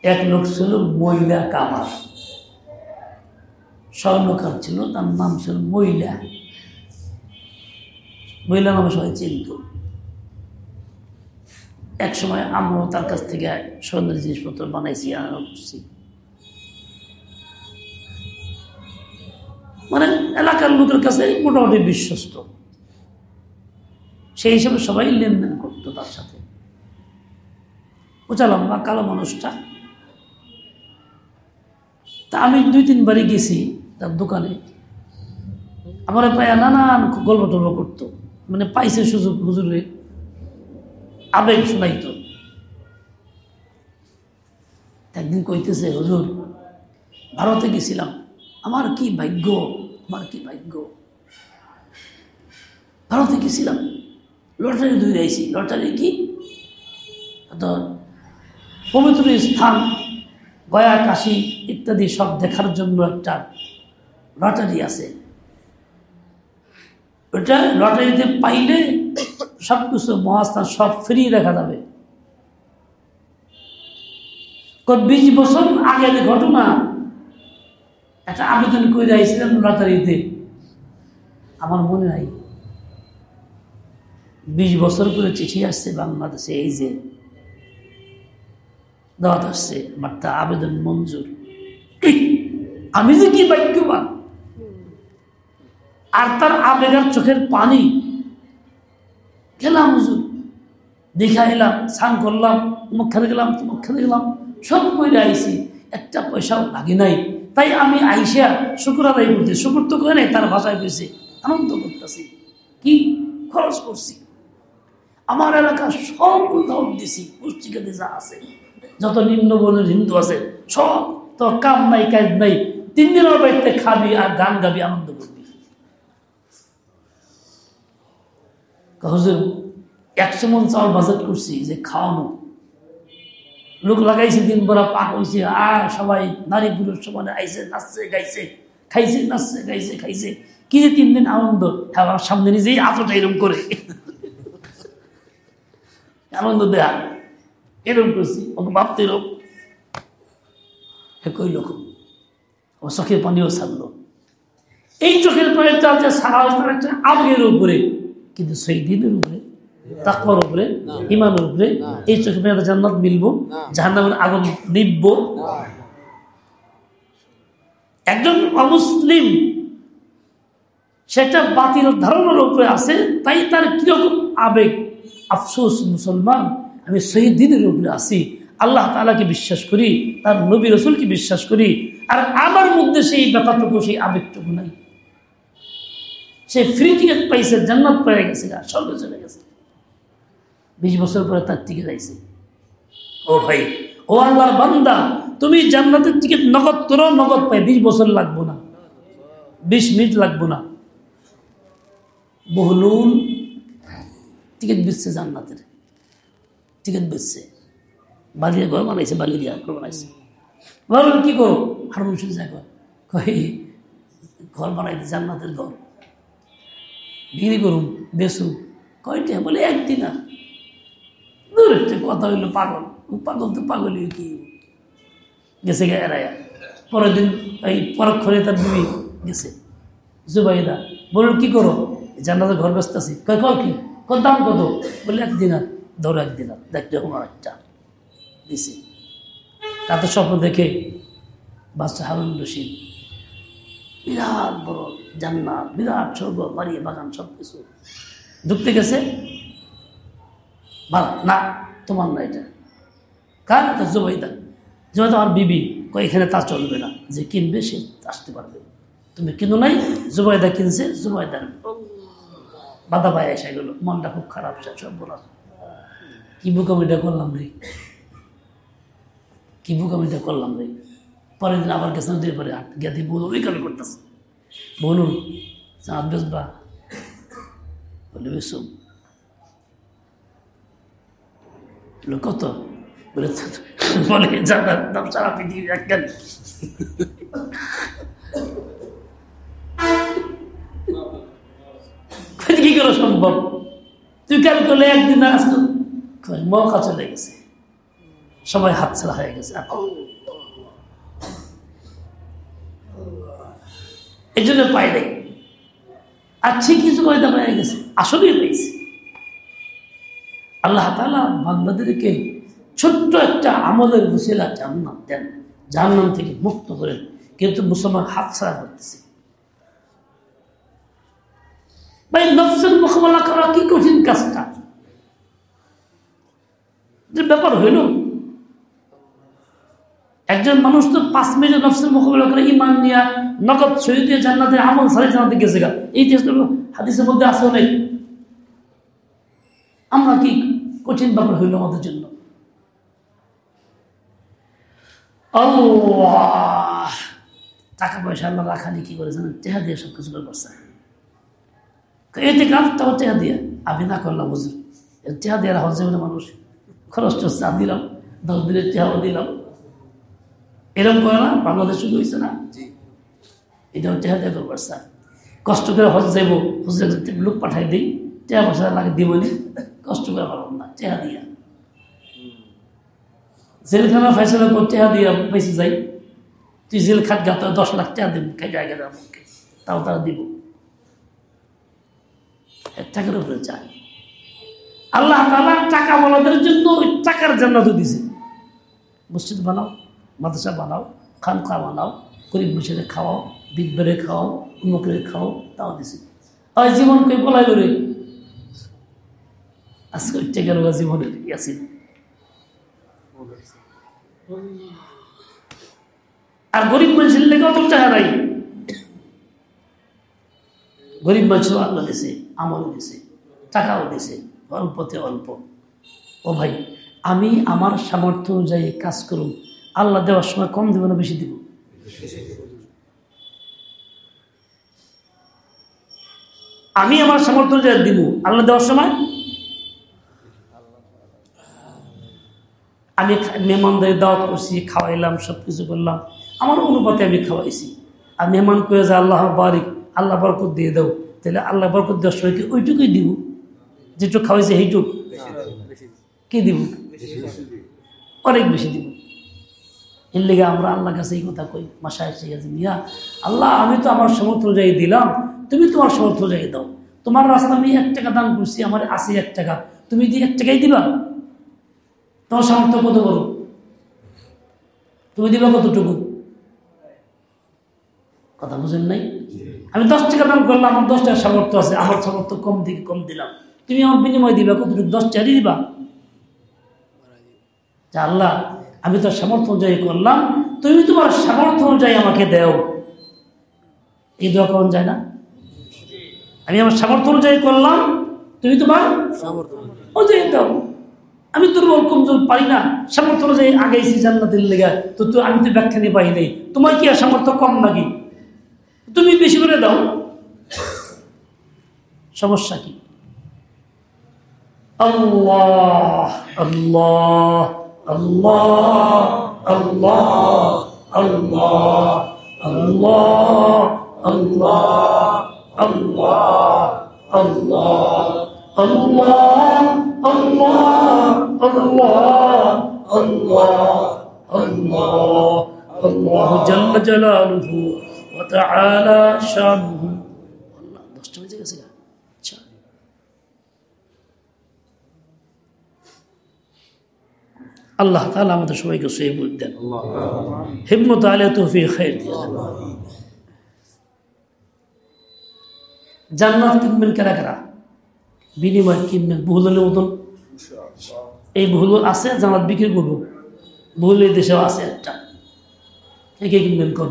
এক লোক ছিল মহিলা কামার, স্বর্ণকার ছিল, তার নাম ছিল মহিলা নামে সবাই চিনত। এক সময় আমরাও তার কাছ থেকে স্বর্ণের জিনিসপত্র বানাইছি, করছি, মানে এলাকার লোকের কাছে মোটামুটি বিশ্বস্ত, সেই হিসাবে সবাই লেনদেন করতো তার সাথে। উঁচা লম্বা কালো মানুষটা। তা আমি 2-3 বারে গেছি তার দোকানে, আমার প্রায় নানান গল্প টল্প করতো, মানে পাইছে সুযোগ, হুজুরে আবেগ শোনাইতো। একদিন কইতেছে, হুজুর ভারতে গেছিলাম, আমার কি ভাগ্য, ভারতে গেছিলাম, লটারি ধরে আইছি। লটারি কি, তো পবিত্র স্থান গয়া, কাশী ইত্যাদি সব দেখার জন্য একটা লটারি আছে। ওটা লটারিতে পাইলে সব কিছু মহাস্থান সব ফ্রি দেখা যাবে। 20 বছর আগের ঘটনা, একটা আবেদন করে আইছিলাম লটারিতে, আমার মনে নাই, 20 বছর করে চিঠি আসছে বাংলাদেশে, এই যে দাওয়াত আসছে, আমার তা আবেদন মঞ্জুর। আমি যে কি ভাগ্যবান, আর তার আবেগার চোখের পানি। গেলাম হুজুর, দেখা এলাম, স্নান করলাম, মুখ খেতে গেলাম, সব করে আইছি, একটা পয়সাও লাগে নাই। তাই আমি আইসা শুকুর আদায় করতে, শুকুর তো করে নাই, তার ভাষায় পেয়েছে, আনন্দ করতেছি, কি খরচ করছি, আমার এলাকার সব উদাহরণ দিছি, পুস্তিকাতে যা আছে, যত নিম্নবর্ণের হিন্দু আছে সব, তো কাম নাই কাজ নাই, 3 দিনের বাড়িতে খাবি আর গান গাবি, আনন্দ করবি। হুজুর 100 মণ চাউল বাজেট করছি যে খাওয়ানো, লোক লাগাইছে, দিন ভরা পাক হয়েছে, আর সবাই নারী পুরুষ সমানে আইসে, নাচছে গাইছে, খাইছে, নাচছে গাইছে, খাইছে, কি যে 3 দিন আনন্দ। হ্যাঁ, সামনে নিজেই আতটা এরকম করে আনন্দ দেয়া, এরকম করছি, ওকে ভাবতে এরকম কইল, ও চোখের পানিও ছাড়লো। এই চোখের পানির চাল যে সারা হয়েছে তার একটা আবেগের উপরে, কিন্তু সেই দিনের উপরে, তাকওয়ার উপরে, ঈমানের উপরে এই চোখের পানিতে জান্নাত মিলবো, জাহান্নামের আগুন নিববো। একজন অমুসলিম সেটা বাতিল ধারণার উপরে আছে, তাই তার কিরকম আবেগ, আফসোস মুসলমান, আমি সেই দিনের উপরে আছি, আল্লাহ তাআলাকে বিশ্বাস করি, তার নবী রাসূলকে বিশ্বাস করি, আর আমার মধ্যে সেই ব্যাপারটুকু, সেই আবেগটুকু নাই। সে ফ্রি টিকিট পাইছে, জান্নাত পেয়ে গেছে, স্বর্গে চলে গেছে। 20 বছর পরে তার টিকিট আইছে। ও ভাই, ও আল্লাহর বান্দা, তুমি জান্নাতের টিকিট নগদ করো, নগদ পাই, 20 বছর লাগবো না, 20 মিনিট লাগবো না। বহুলুল টিকিট বেচছে, জান্নাতের টিকিট বেচছে, বালিয়া ঘর বানাইছে, বালিয়া ঘর বানাইছে। বলুন কি করো? হারমোন শুনছে ঘর বানাইতে, জান্নাতের ঘর বিক্রি করুন, বেচুন। কয়টা? বলে 1 দিনার। দূর একটা কথা হইলো, পাগল। পাগল তো পাগলই, কি গেছে গে এরাইয়া। পরের দিন এই পরক্ষণে তার বিবি গেছে, জুবাইদা। বলুন কি করো? জান্নাতের ঘর বেচতেছি। কয় কি? দাম কত? বলে 1 দিনার। ধরো 1 দিনার, দেখতে আমার একটা দিছে। তাতে স্বপ্ন দেখে বাচ্চা হারুন রশিদ, বিরাট বড় জান্নাত, বিরাট স্বর্গ, বাড়ি বাগান সব কিছু। ঢুকতে গেছে, না তোমার না, এটা কার? এটা জুবাইদা। জুবাইদা আমার বিবি। এখানে তা চলবে না, যে কিনবে সে আসতে পারবে, তুমি কিনো নাই। জুবাইদা কিনছে, জুবাইদার বাধা পায় এসে গেল। মনটা খুব খারাপ, সব বলার। কি বুকামিটা করলাম রে, কি বুকামিটা করলাম রে। পরের দিন আবার গেছিলাম, দিয়ে পরে গিয়ে দিয়ে বলুন ওই কামি করতেছে। বলুন চাঁদ বেসবা? বলে বেসুম। কত? বলে জানার দাম সারা পৃথিবী একখান। কি করে সম্ভব? তুই কেন করলে 1 দিন আসতো? মৌকা চলে গেছে, সবাই হাত ছাড়া হয়ে গেছে। এই জন্য পাই নাই। আর ঠিক কিছু কয়টা পাই গেছে, আসলেই পেয়েছে। আল্লাহ তাআলা বান্দাদেরকে ছোট্ট একটা আমলের ওসিলা জান্নাত দেন, জাহান্নাম থেকে মুক্ত করেন। কিন্তু মুসলমান হাত ছাড়া করতেছে। ভাই, নফসের মোকাবেলা করা কি কঠিন কাজটা, যে ব্যাপার হইল। একজন মানুষ তো 5 মিনিটে নফসের মোকাবেলা করে ইমান নিয়ে নগদ শহীদ দিয়ে জান্নাতে, আমল ছাড়াই জান্নাতে গেছে গা। এই হাদিসের মধ্যে আছে অনেক। আমরা কি কঠিন ব্যাপার হইল আমাদের জন্য? আল্লাহ টাকা পয়সা আল্লাহ রাখানি কি করে জানেন? টেহা দিয়ে সব কিছু করছে। এতে কাজটাও টেহা দিয়ে আমি না করলাম, হুজুর টেহা দিয়ে রাখা যাবে না, মানুষ খরচ টরচ দিলাম, 10 দিনের টেহাও দিলাম। এরকম করে না? বাংলাদেশ শুধু হয়েছে না, এটাও টেহা দিয়ে করবার। কষ্ট করে হজ যাইব, হুজুর লোক পাঠাই দিই, টেহা পয়সা লাগে দিবনি, কষ্ট করে পারব না, টেহা দিয়া। জেলখানা ফেসলা করে টেহা দিয়া বেঁচে যাই। তুই জেল খাট গা, 10 লাখ টাকা দিব, জায়গা মুখে, তাও তারা দিব। 1 টাকার উপরে চায়। আল্লাহ তাআলা টাকা বলাদের জন্য ওই টাকার জান্নাত দিয়েছে। মসজিদ বানাও, মাদ্রাসা বানাও, খানকা বানাও, গরিব মানুষের খাওয়াও, বিধবারে খাওয়াও, উন্মুখের খাওয়াও, তাও দিছে। ওই জীবনকে বলাই করে আজকে ওই টাকার জীবনের ইয়াসিন। আর গরিব মানুষের লেগে অত টাকা নাই। গরিব মানুষও আল্লাহ দিছে, আমলও দিছে, টাকাও দিছে, অল্পতে অল্প। ও ভাই, আমি আমার সামর্থ্য অনুযায়ী কাজ করুন, আল্লাহ দেওয়ার সময় কম দিব না বেশি দিব? আমি আমার সামর্থ্য অনুযায়ী দিব, আল্লাহ দেওয়ার সময়। আমি মেহমানদের দাওয়াত করছি, খাওয়াইলাম, সব কিছু করলাম, আমার অনুপাতে আমি খাওয়াইছি। আর মেহমান করে যে আল্লাহ বারিক, আল্লাহ বরকত দিয়ে দাও, তাহলে আল্লাহ বরকত দেওয়ার সময় কি ওইটুকুই দিব? যেটুকু খাওয়াইছে সেইটুক কি দিব? অনেক বেশি দিব। এর লেগে আমরা আল্লাহর কাছে এই কথা কই, মাসায় এসে গেছে, মিয়া আল্লাহ আমি তো আমার সামর্থ্য অনুযায়ী দিলাম, তুমি তোমার সামর্থ্য অনুযায়ী দাও। তোমার রাস্তা আমি 1 টাকা দান করছি, আমার আছে 1 টাকা, তুমি দিয়ে 1 টাকাই দিবা? তোমার সামর্থ্য কত বড়, তুমি দিবা কতটুকু? কথা বুঝেন নাই? আমি 10 টাকা দান করলাম, আমার 10 টাকা সামর্থ্য আছে, আমার সামর্থ্য কম দিকে কম দিলাম, তুমি আমার বিনিময় দিবা কতটুকু? 10 টাকা দিবা? আল্লাহ আমি তো সামর্থ্য অনুযায়ী করলাম, তুমি তোমার সামর্থ্য অনুযায়ী আমাকে দেও। এই দোয়া করুন যায় না? আমি আমার সামর্থ্য অনুযায়ী করলাম, তুমি তোমার অনুযায়ী দাও। আমি দুর্বল কমজোর পারি না, সামর্থ্য অনুযায়ী আগাইছি জান্নাতের লেগা, তো আমি তো ব্যাখ্যা নিয়ে পাই নাই। তোমার কি আর সামর্থ্য কম নাকি? তুমি বেশি করে দাও, সমস্যা কি? আল্লাহ আল্লাহ আল্লাহ আল্লাহ আল্লাহ আল্লাহ আল্লাহ আল্লাহ আল্লাহ আল্লাহ আল্লাহ আল্লাহ আল্লাহ আল্লাহ জাল্লা জালালুহু ওয়া তাআলা শানুহু। আল্লাহ 10টা বেজে গেছে। আচ্ছা, আল্লাহ তাআলা আমাদের সবাইকে সহিহ বুঝ দেন, হিম্মত আলা তৌফিক খায়র দিয়ে দেন। জান্নাত কিনবেন কারা কারা? বিনিময় কিনবেন বহুলের মতন। এই বহুল আছে, জান্নাত বিক্রি করবো। বহুল এই দেশেও আছে একটা। কে কে কিনবেন? কর